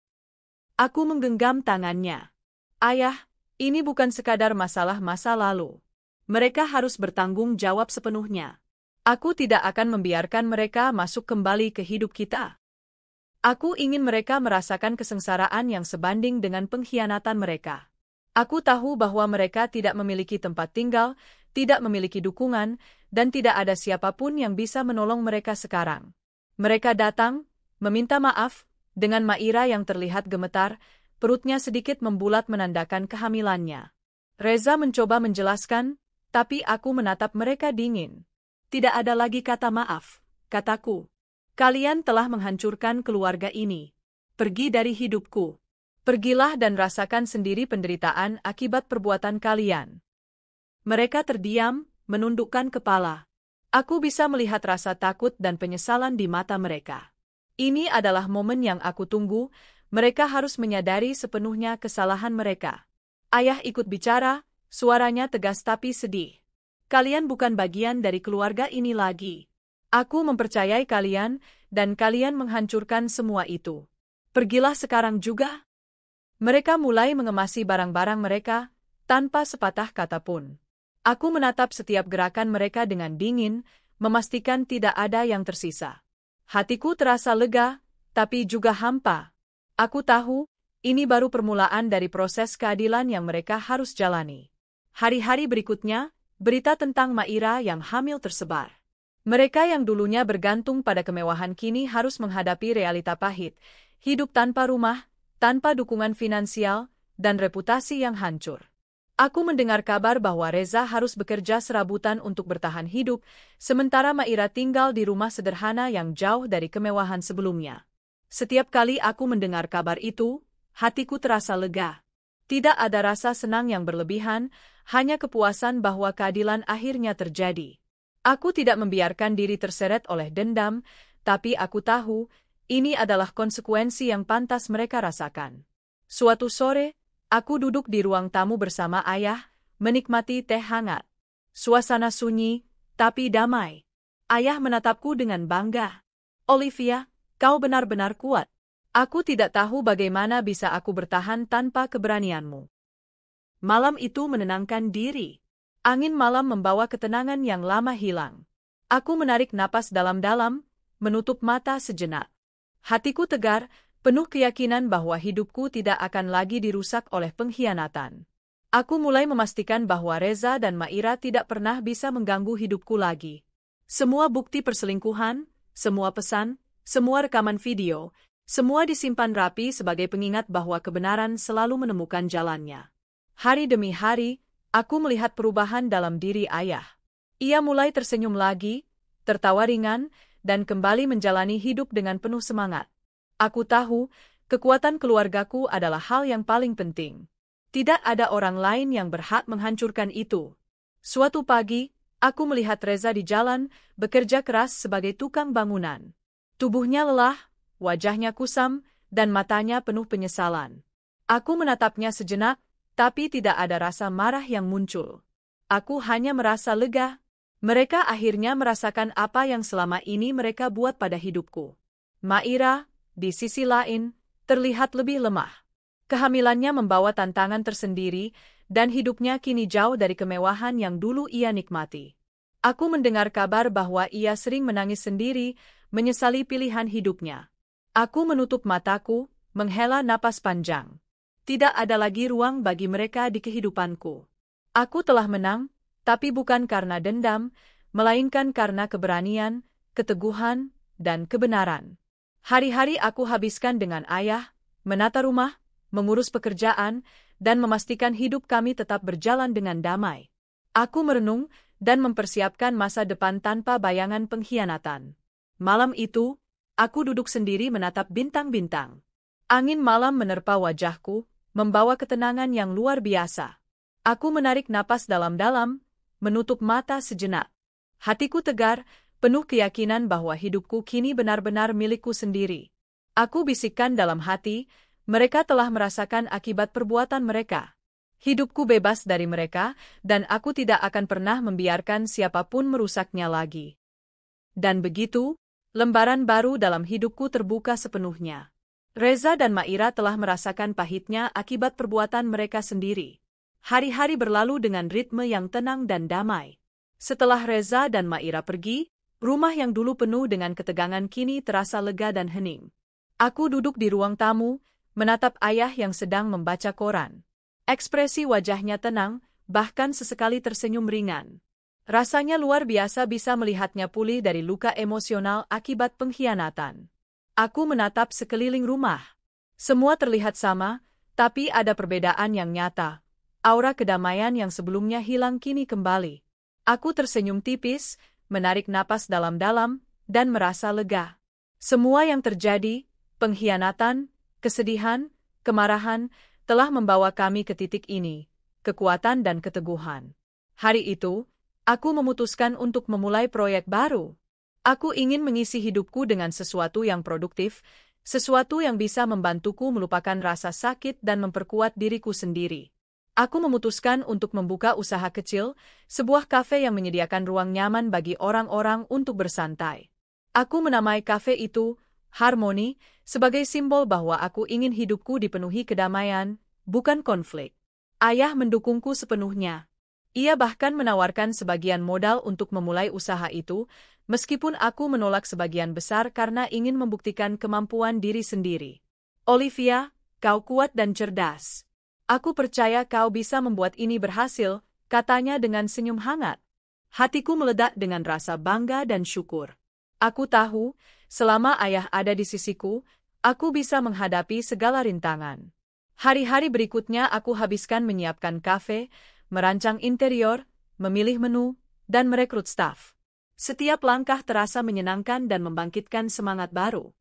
Speaker 1: Aku menggenggam tangannya. "Ayah, ini bukan sekadar masalah masa lalu. Mereka harus bertanggung jawab sepenuhnya. Aku tidak akan membiarkan mereka masuk kembali ke hidup kita. Aku ingin mereka merasakan kesengsaraan yang sebanding dengan pengkhianatan mereka. Aku tahu bahwa mereka tidak memiliki tempat tinggal, tidak memiliki dukungan, dan tidak ada siapapun yang bisa menolong mereka sekarang." Mereka datang, meminta maaf, dengan Maira yang terlihat gemetar, perutnya sedikit membulat menandakan kehamilannya. Reza mencoba menjelaskan, tapi aku menatap mereka dingin. "Tidak ada lagi kata maaf," kataku. "Kalian telah menghancurkan keluarga ini. Pergi dari hidupku. Pergilah dan rasakan sendiri penderitaan akibat perbuatan kalian." Mereka terdiam, menundukkan kepala. Aku bisa melihat rasa takut dan penyesalan di mata mereka. Ini adalah momen yang aku tunggu. Mereka harus menyadari sepenuhnya kesalahan mereka. Ayah ikut bicara, suaranya tegas tapi sedih. "Kalian bukan bagian dari keluarga ini lagi. Aku mempercayai kalian, dan kalian menghancurkan semua itu. Pergilah sekarang juga." Mereka mulai mengemasi barang-barang mereka, tanpa sepatah kata pun. Aku menatap setiap gerakan mereka dengan dingin, memastikan tidak ada yang tersisa. Hatiku terasa lega, tapi juga hampa. Aku tahu, ini baru permulaan dari proses keadilan yang mereka harus jalani. Hari-hari berikutnya, berita tentang Maira yang hamil tersebar. Mereka yang dulunya bergantung pada kemewahan kini harus menghadapi realita pahit, hidup tanpa rumah, tanpa dukungan finansial, dan reputasi yang hancur. Aku mendengar kabar bahwa Reza harus bekerja serabutan untuk bertahan hidup, sementara Maira tinggal di rumah sederhana yang jauh dari kemewahan sebelumnya. Setiap kali aku mendengar kabar itu, hatiku terasa lega. Tidak ada rasa senang yang berlebihan, hanya kepuasan bahwa keadilan akhirnya terjadi. Aku tidak membiarkan diri terseret oleh dendam, tapi aku tahu, ini adalah konsekuensi yang pantas mereka rasakan. Suatu sore, aku duduk di ruang tamu bersama ayah, menikmati teh hangat. Suasana sunyi, tapi damai. Ayah menatapku dengan bangga. "Olivia, kau benar-benar kuat. Aku tidak tahu bagaimana bisa aku bertahan tanpa keberanianmu." Malam itu menenangkan diri. Angin malam membawa ketenangan yang lama hilang. Aku menarik napas dalam-dalam, menutup mata sejenak. Hatiku tegar, penuh keyakinan bahwa hidupku tidak akan lagi dirusak oleh pengkhianatan. Aku mulai memastikan bahwa Reza dan Maira tidak pernah bisa mengganggu hidupku lagi. Semua bukti perselingkuhan, semua pesan, semua rekaman video, semua disimpan rapi sebagai pengingat bahwa kebenaran selalu menemukan jalannya. Hari demi hari, aku melihat perubahan dalam diri ayah. Ia mulai tersenyum lagi, tertawa ringan, dan kembali menjalani hidup dengan penuh semangat. Aku tahu, kekuatan keluargaku adalah hal yang paling penting. Tidak ada orang lain yang berhak menghancurkan itu. Suatu pagi, aku melihat Reza di jalan, bekerja keras sebagai tukang bangunan. Tubuhnya lelah, wajahnya kusam, dan matanya penuh penyesalan. Aku menatapnya sejenak, tapi tidak ada rasa marah yang muncul. Aku hanya merasa lega. Mereka akhirnya merasakan apa yang selama ini mereka buat pada hidupku. Maira, di sisi lain, terlihat lebih lemah. Kehamilannya membawa tantangan tersendiri, dan hidupnya kini jauh dari kemewahan yang dulu ia nikmati. Aku mendengar kabar bahwa ia sering menangis sendiri, menyesali pilihan hidupnya. Aku menutup mataku, menghela napas panjang. Tidak ada lagi ruang bagi mereka di kehidupanku. Aku telah menang, tapi bukan karena dendam, melainkan karena keberanian, keteguhan, dan kebenaran. Hari-hari aku habiskan dengan ayah, menata rumah, mengurus pekerjaan, dan memastikan hidup kami tetap berjalan dengan damai. Aku merenung dan mempersiapkan masa depan tanpa bayangan pengkhianatan. Malam itu, aku duduk sendiri menatap bintang-bintang. Angin malam menerpa wajahku, membawa ketenangan yang luar biasa. Aku menarik napas dalam-dalam, menutup mata sejenak. Hatiku tegar, penuh keyakinan bahwa hidupku kini benar-benar milikku sendiri. Aku bisikkan dalam hati, mereka telah merasakan akibat perbuatan mereka. Hidupku bebas dari mereka, dan aku tidak akan pernah membiarkan siapapun merusaknya lagi. Dan begitu, lembaran baru dalam hidupku terbuka sepenuhnya. Reza dan Maira telah merasakan pahitnya akibat perbuatan mereka sendiri. Hari-hari berlalu dengan ritme yang tenang dan damai. Setelah Reza dan Maira pergi, rumah yang dulu penuh dengan ketegangan kini terasa lega dan hening. Aku duduk di ruang tamu, menatap ayah yang sedang membaca koran. Ekspresi wajahnya tenang, bahkan sesekali tersenyum ringan. Rasanya luar biasa bisa melihatnya pulih dari luka emosional akibat pengkhianatan. Aku menatap sekeliling rumah. Semua terlihat sama, tapi ada perbedaan yang nyata. Aura kedamaian yang sebelumnya hilang kini kembali. Aku tersenyum tipis, menarik napas dalam-dalam, dan merasa lega. Semua yang terjadi, pengkhianatan, kesedihan, kemarahan, telah membawa kami ke titik ini, kekuatan dan keteguhan. Hari itu, aku memutuskan untuk memulai proyek baru. Aku ingin mengisi hidupku dengan sesuatu yang produktif, sesuatu yang bisa membantuku melupakan rasa sakit dan memperkuat diriku sendiri. Aku memutuskan untuk membuka usaha kecil, sebuah kafe yang menyediakan ruang nyaman bagi orang-orang untuk bersantai. Aku menamai kafe itu Harmoni, sebagai simbol bahwa aku ingin hidupku dipenuhi kedamaian, bukan konflik. Ayah mendukungku sepenuhnya. Ia bahkan menawarkan sebagian modal untuk memulai usaha itu, meskipun aku menolak sebagian besar karena ingin membuktikan kemampuan diri sendiri. Olivia, kau kuat dan cerdas. Aku percaya kau bisa membuat ini berhasil, katanya dengan senyum hangat. Hatiku meledak dengan rasa bangga dan syukur. Aku tahu, selama ayah ada di sisiku, aku bisa menghadapi segala rintangan. Hari-hari berikutnya aku habiskan menyiapkan kafe, merancang interior, memilih menu, dan merekrut staf. Setiap langkah terasa menyenangkan dan membangkitkan semangat baru.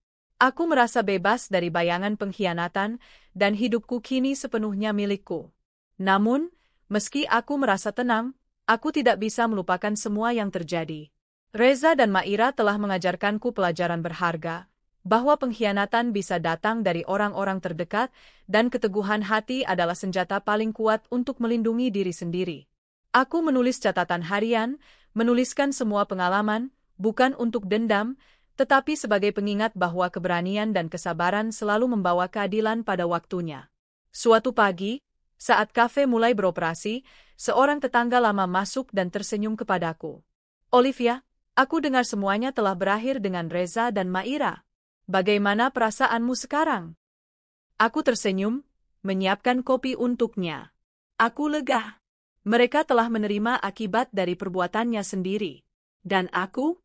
Speaker 1: Aku merasa bebas dari bayangan pengkhianatan, dan hidupku kini sepenuhnya milikku. Namun, meski aku merasa tenang, aku tidak bisa melupakan semua yang terjadi. Reza dan Maira telah mengajarkanku pelajaran berharga, bahwa pengkhianatan bisa datang dari orang-orang terdekat, dan keteguhan hati adalah senjata paling kuat untuk melindungi diri sendiri. Aku menulis catatan harian, menuliskan semua pengalaman, bukan untuk dendam, tetapi sebagai pengingat bahwa keberanian dan kesabaran selalu membawa keadilan pada waktunya. Suatu pagi, saat kafe mulai beroperasi, seorang tetangga lama masuk dan tersenyum kepadaku. Olivia, aku dengar semuanya telah berakhir dengan Reza dan Maira. Bagaimana perasaanmu sekarang? Aku tersenyum, menyiapkan kopi untuknya. Aku lega. Mereka telah menerima akibat dari perbuatannya sendiri. Dan aku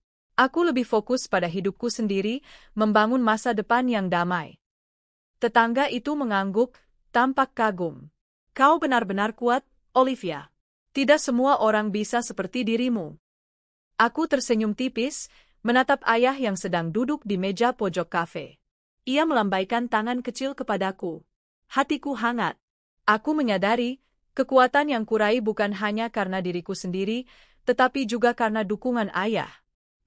Speaker 1: lebih fokus pada hidupku sendiri, membangun masa depan yang damai. Tetangga itu mengangguk, tampak kagum. Kau benar-benar kuat, Olivia. Tidak semua orang bisa seperti dirimu. Aku tersenyum tipis, menatap ayah yang sedang duduk di meja pojok kafe.
Speaker 2: Ia melambaikan tangan kecil kepadaku. Hatiku hangat.
Speaker 1: Aku menyadari, kekuatan yang kurai bukan hanya karena diriku sendiri, tetapi juga karena dukungan ayah.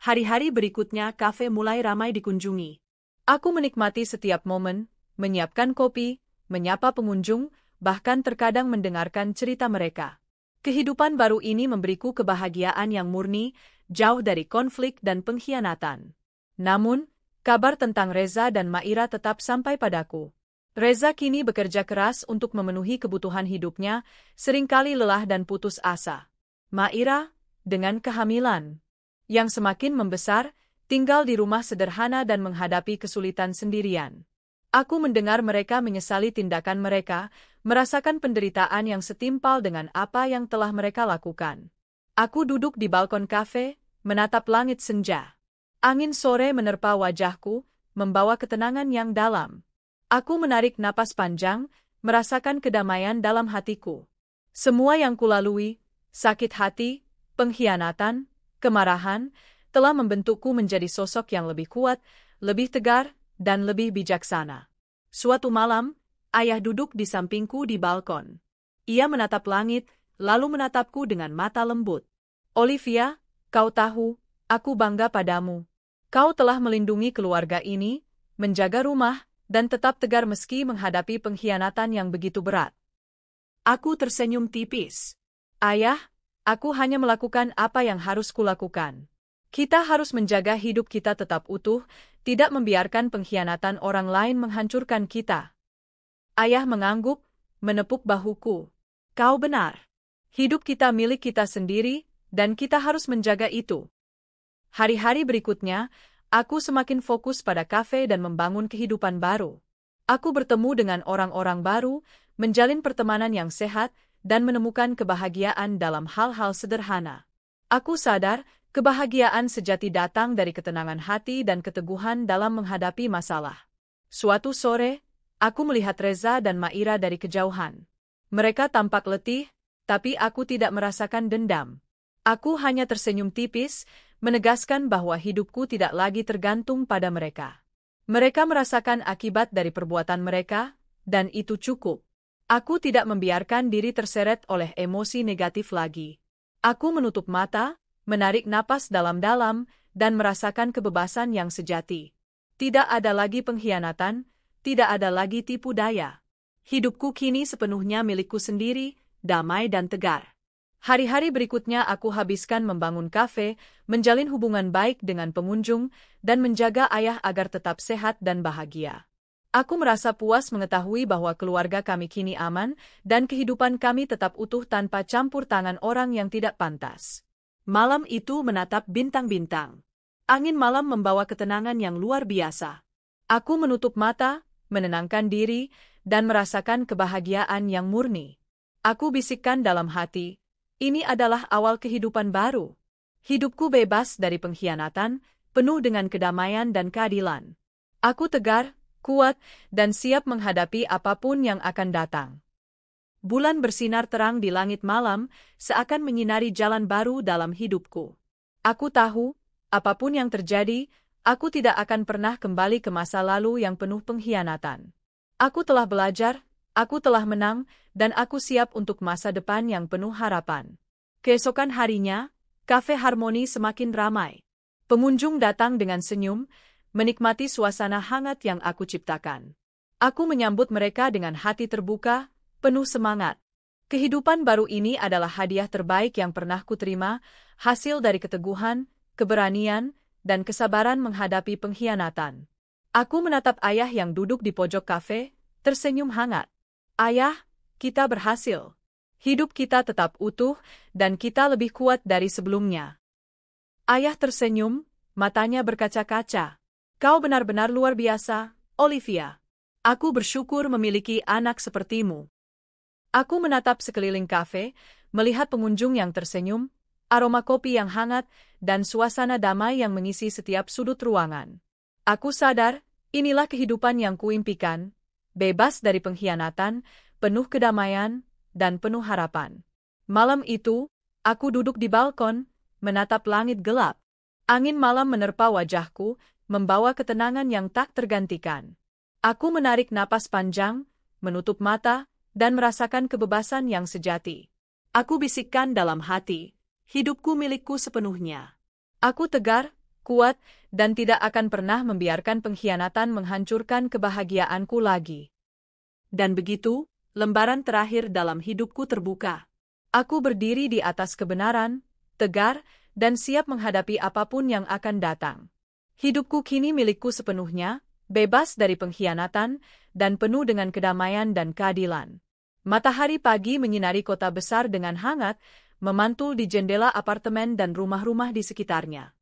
Speaker 2: Hari-hari berikutnya kafe mulai ramai dikunjungi.
Speaker 1: Aku menikmati setiap momen, menyiapkan kopi, menyapa pengunjung, bahkan terkadang mendengarkan cerita mereka. Kehidupan baru ini memberiku kebahagiaan yang murni, jauh dari konflik dan pengkhianatan. Namun, kabar tentang Reza dan Maira tetap sampai padaku. Reza kini bekerja keras untuk memenuhi kebutuhan hidupnya, seringkali lelah dan putus asa. Maira, dengan kehamilan yang semakin membesar, tinggal di rumah sederhana dan menghadapi kesulitan sendirian. Aku mendengar mereka menyesali tindakan mereka, merasakan penderitaan yang setimpal dengan apa yang telah mereka lakukan. Aku duduk di balkon kafe, menatap langit senja. Angin sore menerpa wajahku, membawa ketenangan yang dalam. Aku menarik napas panjang, merasakan kedamaian dalam hatiku. Semua yang kulalui, sakit hati, pengkhianatan, kemarahan, telah membentukku menjadi sosok yang lebih kuat, lebih tegar, dan lebih bijaksana. Suatu malam, ayah duduk di sampingku di balkon. Ia menatap langit, lalu menatapku dengan mata lembut. Olivia, kau tahu, aku bangga padamu. Kau telah melindungi keluarga ini, menjaga rumah, dan tetap tegar meski menghadapi pengkhianatan yang begitu berat.
Speaker 2: Aku tersenyum tipis.
Speaker 1: Ayah, aku hanya melakukan apa yang harus kulakukan. Kita harus menjaga hidup kita tetap utuh, tidak membiarkan pengkhianatan orang lain menghancurkan kita. Ayah mengangguk, menepuk bahuku. Kau benar. Hidup kita milik kita sendiri, dan kita harus menjaga itu. Hari-hari berikutnya, aku semakin fokus pada kafe dan membangun kehidupan baru. Aku bertemu dengan orang-orang baru, menjalin pertemanan yang sehat, dan menemukan kebahagiaan dalam hal-hal sederhana. Aku sadar, kebahagiaan sejati datang dari ketenangan hati dan keteguhan dalam menghadapi masalah. Suatu sore, aku melihat Reza dan Maira dari kejauhan. Mereka tampak letih, tapi aku tidak merasakan dendam. Aku hanya tersenyum tipis, menegaskan bahwa hidupku tidak lagi tergantung pada mereka. Mereka merasakan akibat dari perbuatan mereka, dan itu cukup. Aku tidak membiarkan diri terseret oleh emosi negatif lagi. Aku menutup mata, menarik napas dalam-dalam, dan merasakan kebebasan yang sejati. Tidak ada lagi pengkhianatan, tidak ada lagi tipu daya. Hidupku kini sepenuhnya milikku sendiri, damai dan tegar. Hari-hari berikutnya aku habiskan membangun kafe, menjalin hubungan baik dengan pengunjung, dan menjaga ayah agar tetap sehat dan bahagia. Aku merasa puas mengetahui bahwa keluarga kami kini aman, dan kehidupan kami tetap utuh tanpa campur tangan orang yang tidak pantas.
Speaker 2: Malam itu menatap bintang-bintang. Angin malam membawa ketenangan yang luar biasa.
Speaker 1: Aku menutup mata, menenangkan diri, dan merasakan kebahagiaan yang murni. Aku bisikkan dalam hati, ini adalah awal kehidupan baru. Hidupku bebas dari pengkhianatan, penuh dengan kedamaian dan keadilan. Aku tegar, kuat, dan siap menghadapi apapun yang akan datang.
Speaker 2: Bulan bersinar terang di langit malam, seakan menyinari jalan baru dalam hidupku.
Speaker 1: Aku tahu, apapun yang terjadi, aku tidak akan pernah kembali ke masa lalu yang penuh pengkhianatan. Aku telah belajar, aku telah menang, dan aku siap untuk masa depan yang penuh harapan.
Speaker 2: Keesokan harinya, kafe Harmoni semakin ramai.
Speaker 1: Pengunjung datang dengan senyum, menikmati suasana hangat yang aku ciptakan. Aku menyambut mereka dengan hati terbuka, penuh semangat. Kehidupan baru ini adalah hadiah terbaik yang pernah kuterima, hasil dari keteguhan, keberanian, dan kesabaran menghadapi pengkhianatan. Aku menatap ayah yang duduk di pojok kafe, tersenyum hangat. Ayah, kita berhasil. Hidup kita tetap utuh, dan kita lebih kuat dari sebelumnya. Ayah tersenyum, matanya berkaca-kaca. Kau benar-benar luar biasa, Olivia. Aku bersyukur memiliki anak sepertimu. Aku menatap sekeliling kafe, melihat pengunjung yang tersenyum, aroma kopi yang hangat, dan suasana damai yang mengisi setiap sudut ruangan. Aku sadar, inilah kehidupan yang kuimpikan, bebas dari pengkhianatan, penuh kedamaian, dan penuh harapan. Malam itu, aku duduk di balkon, menatap langit gelap. Angin malam menerpa wajahku, membawa ketenangan yang tak tergantikan. Aku menarik napas panjang, menutup mata, dan merasakan kebebasan yang sejati. Aku bisikkan dalam hati, hidupku milikku sepenuhnya. Aku tegar, kuat, dan tidak akan pernah membiarkan pengkhianatan menghancurkan kebahagiaanku lagi. Dan begitu, lembaran terakhir dalam hidupku terbuka. Aku berdiri di atas kebenaran, tegar, dan siap menghadapi apapun yang akan datang. Hidupku kini milikku sepenuhnya, bebas dari pengkhianatan, dan penuh dengan kedamaian dan keadilan. Matahari pagi menyinari kota besar dengan hangat, memantul di jendela apartemen dan rumah-rumah di sekitarnya.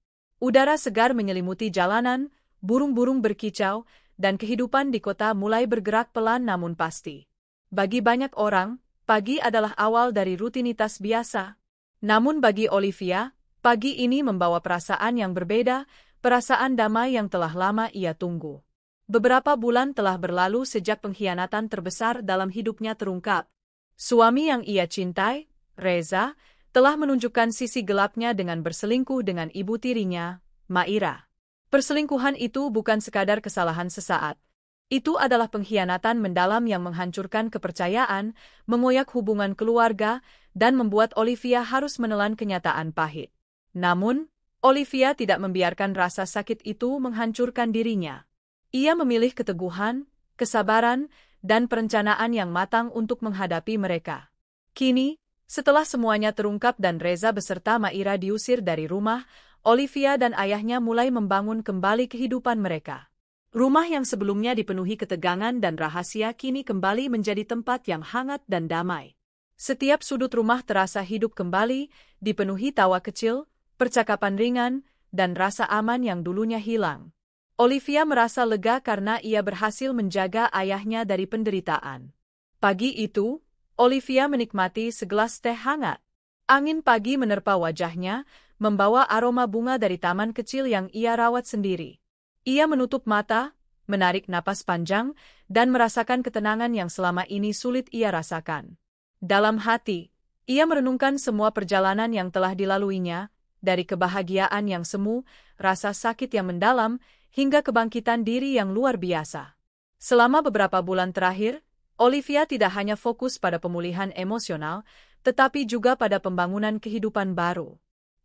Speaker 1: Udara segar menyelimuti jalanan, burung-burung berkicau, dan kehidupan di kota mulai bergerak pelan namun pasti. Bagi banyak orang, pagi adalah awal dari rutinitas biasa. Namun bagi Olivia, pagi ini membawa perasaan yang berbeda, perasaan damai yang telah lama ia tunggu. Beberapa bulan telah berlalu sejak pengkhianatan terbesar dalam hidupnya terungkap. Suami yang ia cintai, Reza, telah menunjukkan sisi gelapnya dengan berselingkuh dengan ibu tirinya, Maira. Perselingkuhan itu bukan sekadar kesalahan sesaat. Itu adalah pengkhianatan mendalam yang menghancurkan kepercayaan, mengoyak hubungan keluarga, dan membuat Olivia harus menelan kenyataan pahit. Namun, Olivia tidak membiarkan rasa sakit itu menghancurkan dirinya. Ia memilih keteguhan, kesabaran, dan perencanaan yang matang untuk menghadapi mereka. Kini, setelah semuanya terungkap dan Reza beserta Maira diusir dari rumah, Olivia dan ayahnya mulai membangun kembali kehidupan mereka. Rumah yang sebelumnya dipenuhi ketegangan dan rahasia kini kembali menjadi tempat yang hangat dan damai. Setiap sudut rumah terasa hidup kembali, dipenuhi tawa kecil, percakapan ringan, dan rasa aman yang dulunya hilang. Olivia merasa lega karena ia berhasil menjaga ayahnya dari penderitaan. Pagi itu, Olivia menikmati segelas teh hangat. Angin pagi menerpa wajahnya, membawa aroma bunga dari taman kecil yang ia rawat sendiri. Ia menutup mata, menarik napas panjang, dan merasakan ketenangan yang selama ini sulit ia rasakan. Dalam hati, ia merenungkan semua perjalanan yang telah dilaluinya, dari kebahagiaan yang semu, rasa sakit yang mendalam, hingga kebangkitan diri yang luar biasa. Selama beberapa bulan terakhir, Olivia tidak hanya fokus pada pemulihan emosional, tetapi juga pada pembangunan kehidupan baru.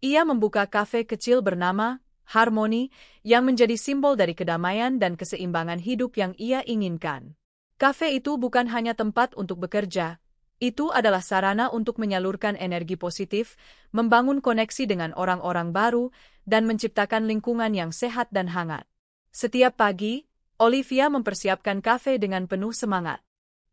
Speaker 1: Ia membuka kafe kecil bernama Harmony, yang menjadi simbol dari kedamaian dan keseimbangan hidup yang ia inginkan. Kafe itu bukan hanya tempat untuk bekerja, itu adalah sarana untuk menyalurkan energi positif, membangun koneksi dengan orang-orang baru, dan menciptakan lingkungan yang sehat dan hangat. Setiap pagi, Olivia mempersiapkan kafe dengan penuh semangat.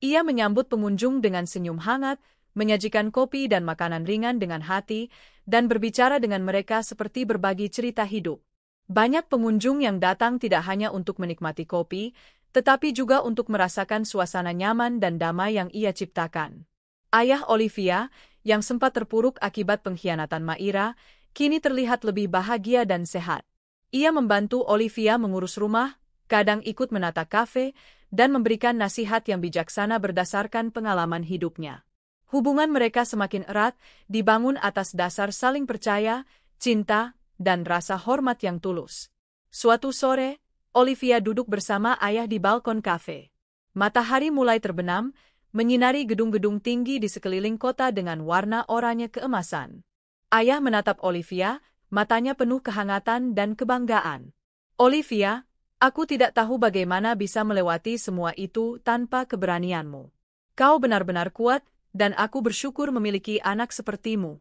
Speaker 1: Ia menyambut pengunjung dengan senyum hangat, menyajikan kopi dan makanan ringan dengan hati, dan berbicara dengan mereka seperti berbagi cerita hidup. Banyak pengunjung yang datang tidak hanya untuk menikmati kopi, tetapi juga untuk merasakan suasana nyaman dan damai yang ia ciptakan. Ayah Olivia, yang sempat terpuruk akibat pengkhianatan Maira, kini terlihat lebih bahagia dan sehat. Ia membantu Olivia mengurus rumah, kadang ikut menata kafe, dan memberikan nasihat yang bijaksana berdasarkan pengalaman hidupnya. Hubungan mereka semakin erat, dibangun atas dasar saling percaya, cinta, dan rasa hormat yang tulus. Suatu sore, Olivia duduk bersama ayah di balkon kafe. Matahari mulai terbenam, menyinari gedung-gedung tinggi di sekeliling kota dengan warna oranye keemasan. Ayah menatap Olivia, matanya penuh kehangatan dan kebanggaan. Olivia, aku tidak tahu bagaimana bisa melewati semua itu tanpa keberanianmu. Kau benar-benar kuat, dan aku bersyukur memiliki anak sepertimu.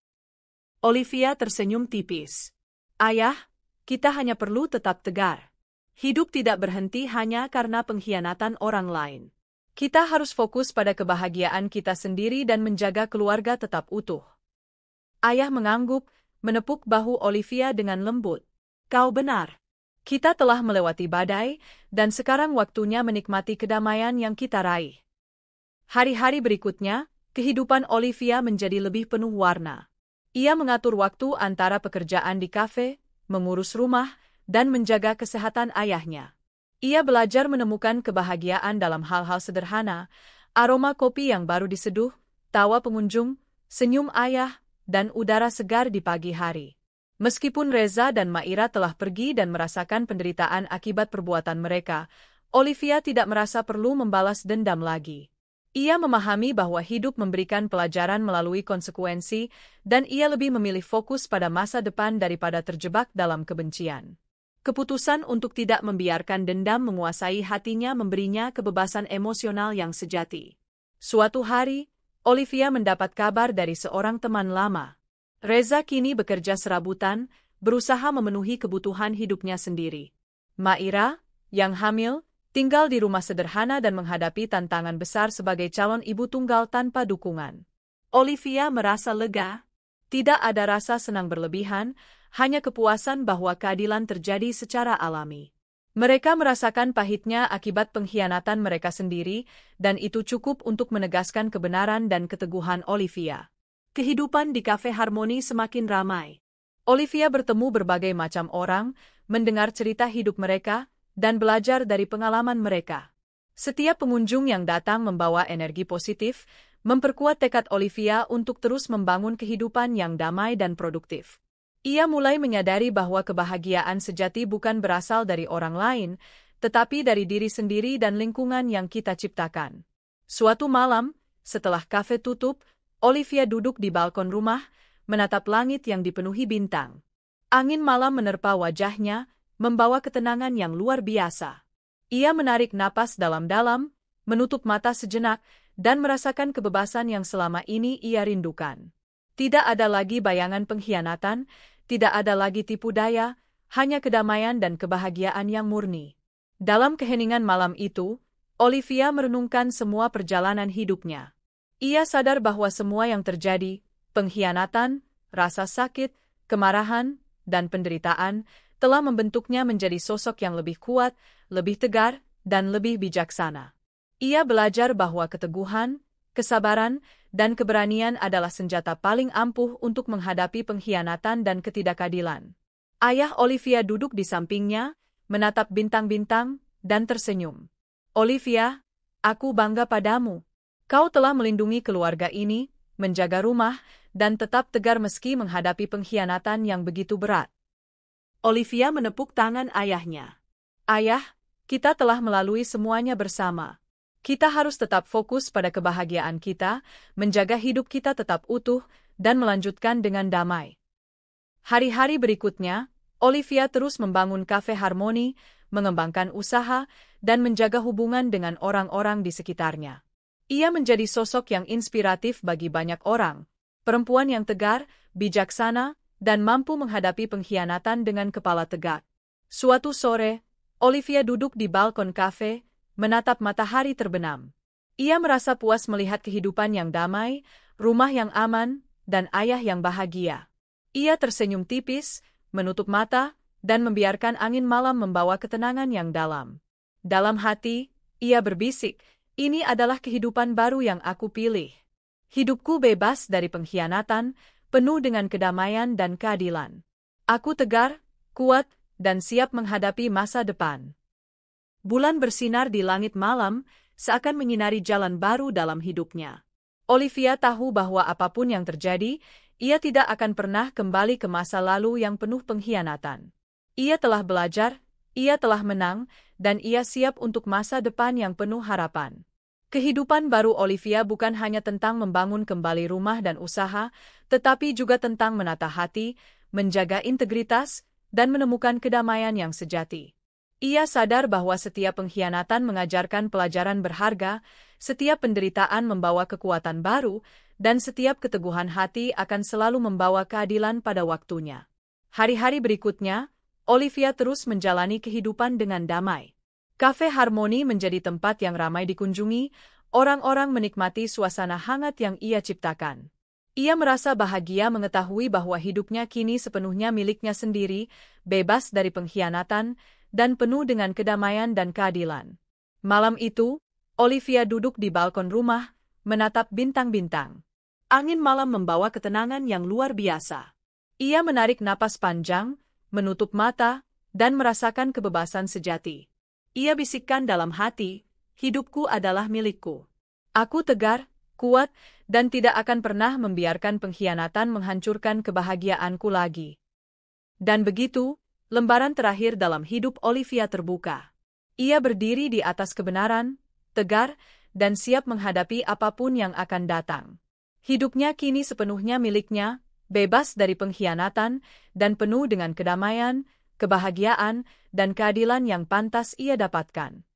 Speaker 1: Olivia tersenyum tipis. Ayah, kita hanya perlu tetap tegar. Hidup tidak berhenti hanya karena pengkhianatan orang lain. Kita harus fokus pada kebahagiaan kita sendiri dan menjaga keluarga tetap utuh. Ayah mengangguk, menepuk bahu Olivia dengan lembut. Kau benar. Kita telah melewati badai, dan sekarang waktunya menikmati kedamaian yang kita raih. Hari-hari berikutnya, kehidupan Olivia menjadi lebih penuh warna. Ia mengatur waktu antara pekerjaan di kafe, mengurus rumah, dan menjaga kesehatan ayahnya. Ia belajar menemukan kebahagiaan dalam hal-hal sederhana, aroma kopi yang baru diseduh, tawa pengunjung, senyum ayah, dan udara segar di pagi hari. Meskipun Reza dan Maira telah pergi dan merasakan penderitaan akibat perbuatan mereka, Olivia tidak merasa perlu membalas dendam lagi. Ia memahami bahwa hidup memberikan pelajaran melalui konsekuensi, dan ia lebih memilih fokus pada masa depan daripada terjebak dalam kebencian. Keputusan untuk tidak membiarkan dendam menguasai hatinya memberinya kebebasan emosional yang sejati. Suatu hari, Olivia mendapat kabar dari seorang teman lama. Reza kini bekerja serabutan, berusaha memenuhi kebutuhan hidupnya sendiri. Maira, yang hamil, tinggal di rumah sederhana dan menghadapi tantangan besar sebagai calon ibu tunggal tanpa dukungan. Olivia merasa lega. Tidak ada rasa senang berlebihan, hanya kepuasan bahwa keadilan terjadi secara alami. Mereka merasakan pahitnya akibat pengkhianatan mereka sendiri, dan itu cukup untuk menegaskan kebenaran dan keteguhan Olivia. Kehidupan di Cafe Harmoni semakin ramai. Olivia bertemu berbagai macam orang, mendengar cerita hidup mereka, dan belajar dari pengalaman mereka. Setiap pengunjung yang datang membawa energi positif, memperkuat tekad Olivia untuk terus membangun kehidupan yang damai dan produktif. Ia mulai menyadari bahwa kebahagiaan sejati bukan berasal dari orang lain, tetapi dari diri sendiri dan lingkungan yang kita ciptakan. Suatu malam, setelah kafe tutup, Olivia duduk di balkon rumah, menatap langit yang dipenuhi bintang. Angin malam menerpa wajahnya, membawa ketenangan yang luar biasa. Ia menarik napas dalam-dalam, menutup mata sejenak, dan merasakan kebebasan yang selama ini ia rindukan. Tidak ada lagi bayangan pengkhianatan, tidak ada lagi tipu daya, hanya kedamaian dan kebahagiaan yang murni. Dalam keheningan malam itu, Olivia merenungkan semua perjalanan hidupnya. Ia sadar bahwa semua yang terjadi, pengkhianatan, rasa sakit, kemarahan, dan penderitaan, telah membentuknya menjadi sosok yang lebih kuat, lebih tegar, dan lebih bijaksana. Ia belajar bahwa keteguhan, kesabaran, dan keberanian adalah senjata paling ampuh untuk menghadapi pengkhianatan dan ketidakadilan. Ayah Olivia duduk di sampingnya, menatap bintang-bintang, dan tersenyum. "Olivia, aku bangga padamu. Kau telah melindungi keluarga ini, menjaga rumah, dan tetap tegar meski menghadapi pengkhianatan yang begitu berat." Olivia menepuk tangan ayahnya. "Ayah, kita telah melalui semuanya bersama. Kita harus tetap fokus pada kebahagiaan kita, menjaga hidup kita tetap utuh, dan melanjutkan dengan damai." Hari-hari berikutnya, Olivia terus membangun Cafe Harmoni, mengembangkan usaha, dan menjaga hubungan dengan orang-orang di sekitarnya. Ia menjadi sosok yang inspiratif bagi banyak orang, perempuan yang tegar, bijaksana, dan mampu menghadapi pengkhianatan dengan kepala tegak. Suatu sore, Olivia duduk di balkon kafe, menatap matahari terbenam. Ia merasa puas melihat kehidupan yang damai, rumah yang aman, dan ayah yang bahagia. Ia tersenyum tipis, menutup mata, dan membiarkan angin malam membawa ketenangan yang dalam. Dalam hati, ia berbisik, "Ini adalah kehidupan baru yang aku pilih. Hidupku bebas dari pengkhianatan, penuh dengan kedamaian dan keadilan. Aku tegar, kuat, dan siap menghadapi masa depan." Bulan bersinar di langit malam, seakan menyinari jalan baru dalam hidupnya. Olivia tahu bahwa apapun yang terjadi, ia tidak akan pernah kembali ke masa lalu yang penuh pengkhianatan. Ia telah belajar, ia telah menang, dan ia siap untuk masa depan yang penuh harapan. Kehidupan baru Olivia bukan hanya tentang membangun kembali rumah dan usaha, tetapi juga tentang menata hati, menjaga integritas, dan menemukan kedamaian yang sejati. Ia sadar bahwa setiap pengkhianatan mengajarkan pelajaran berharga, setiap penderitaan membawa kekuatan baru, dan setiap keteguhan hati akan selalu membawa keadilan pada waktunya. Hari-hari berikutnya, Olivia terus menjalani kehidupan dengan damai. Cafe Harmoni menjadi tempat yang ramai dikunjungi, orang-orang menikmati suasana hangat yang ia ciptakan. Ia merasa bahagia mengetahui bahwa hidupnya kini sepenuhnya miliknya sendiri, bebas dari pengkhianatan, dan penuh dengan kedamaian dan keadilan. Malam itu, Olivia duduk di balkon rumah, menatap bintang-bintang. Angin malam membawa ketenangan yang luar biasa. Ia menarik napas panjang, menutup mata, dan merasakan kebebasan sejati. Ia bisikkan dalam hati, "Hidupku adalah milikku. Aku tegar, kuat, dan tidak akan pernah membiarkan pengkhianatan menghancurkan kebahagiaanku lagi." Dan begitu, lembaran terakhir dalam hidup Olivia terbuka. Ia berdiri di atas kebenaran, tegar, dan siap menghadapi apapun yang akan datang. Hidupnya kini sepenuhnya miliknya, bebas dari pengkhianatan, dan penuh dengan kedamaian, kebahagiaan, dan keadilan yang pantas ia dapatkan.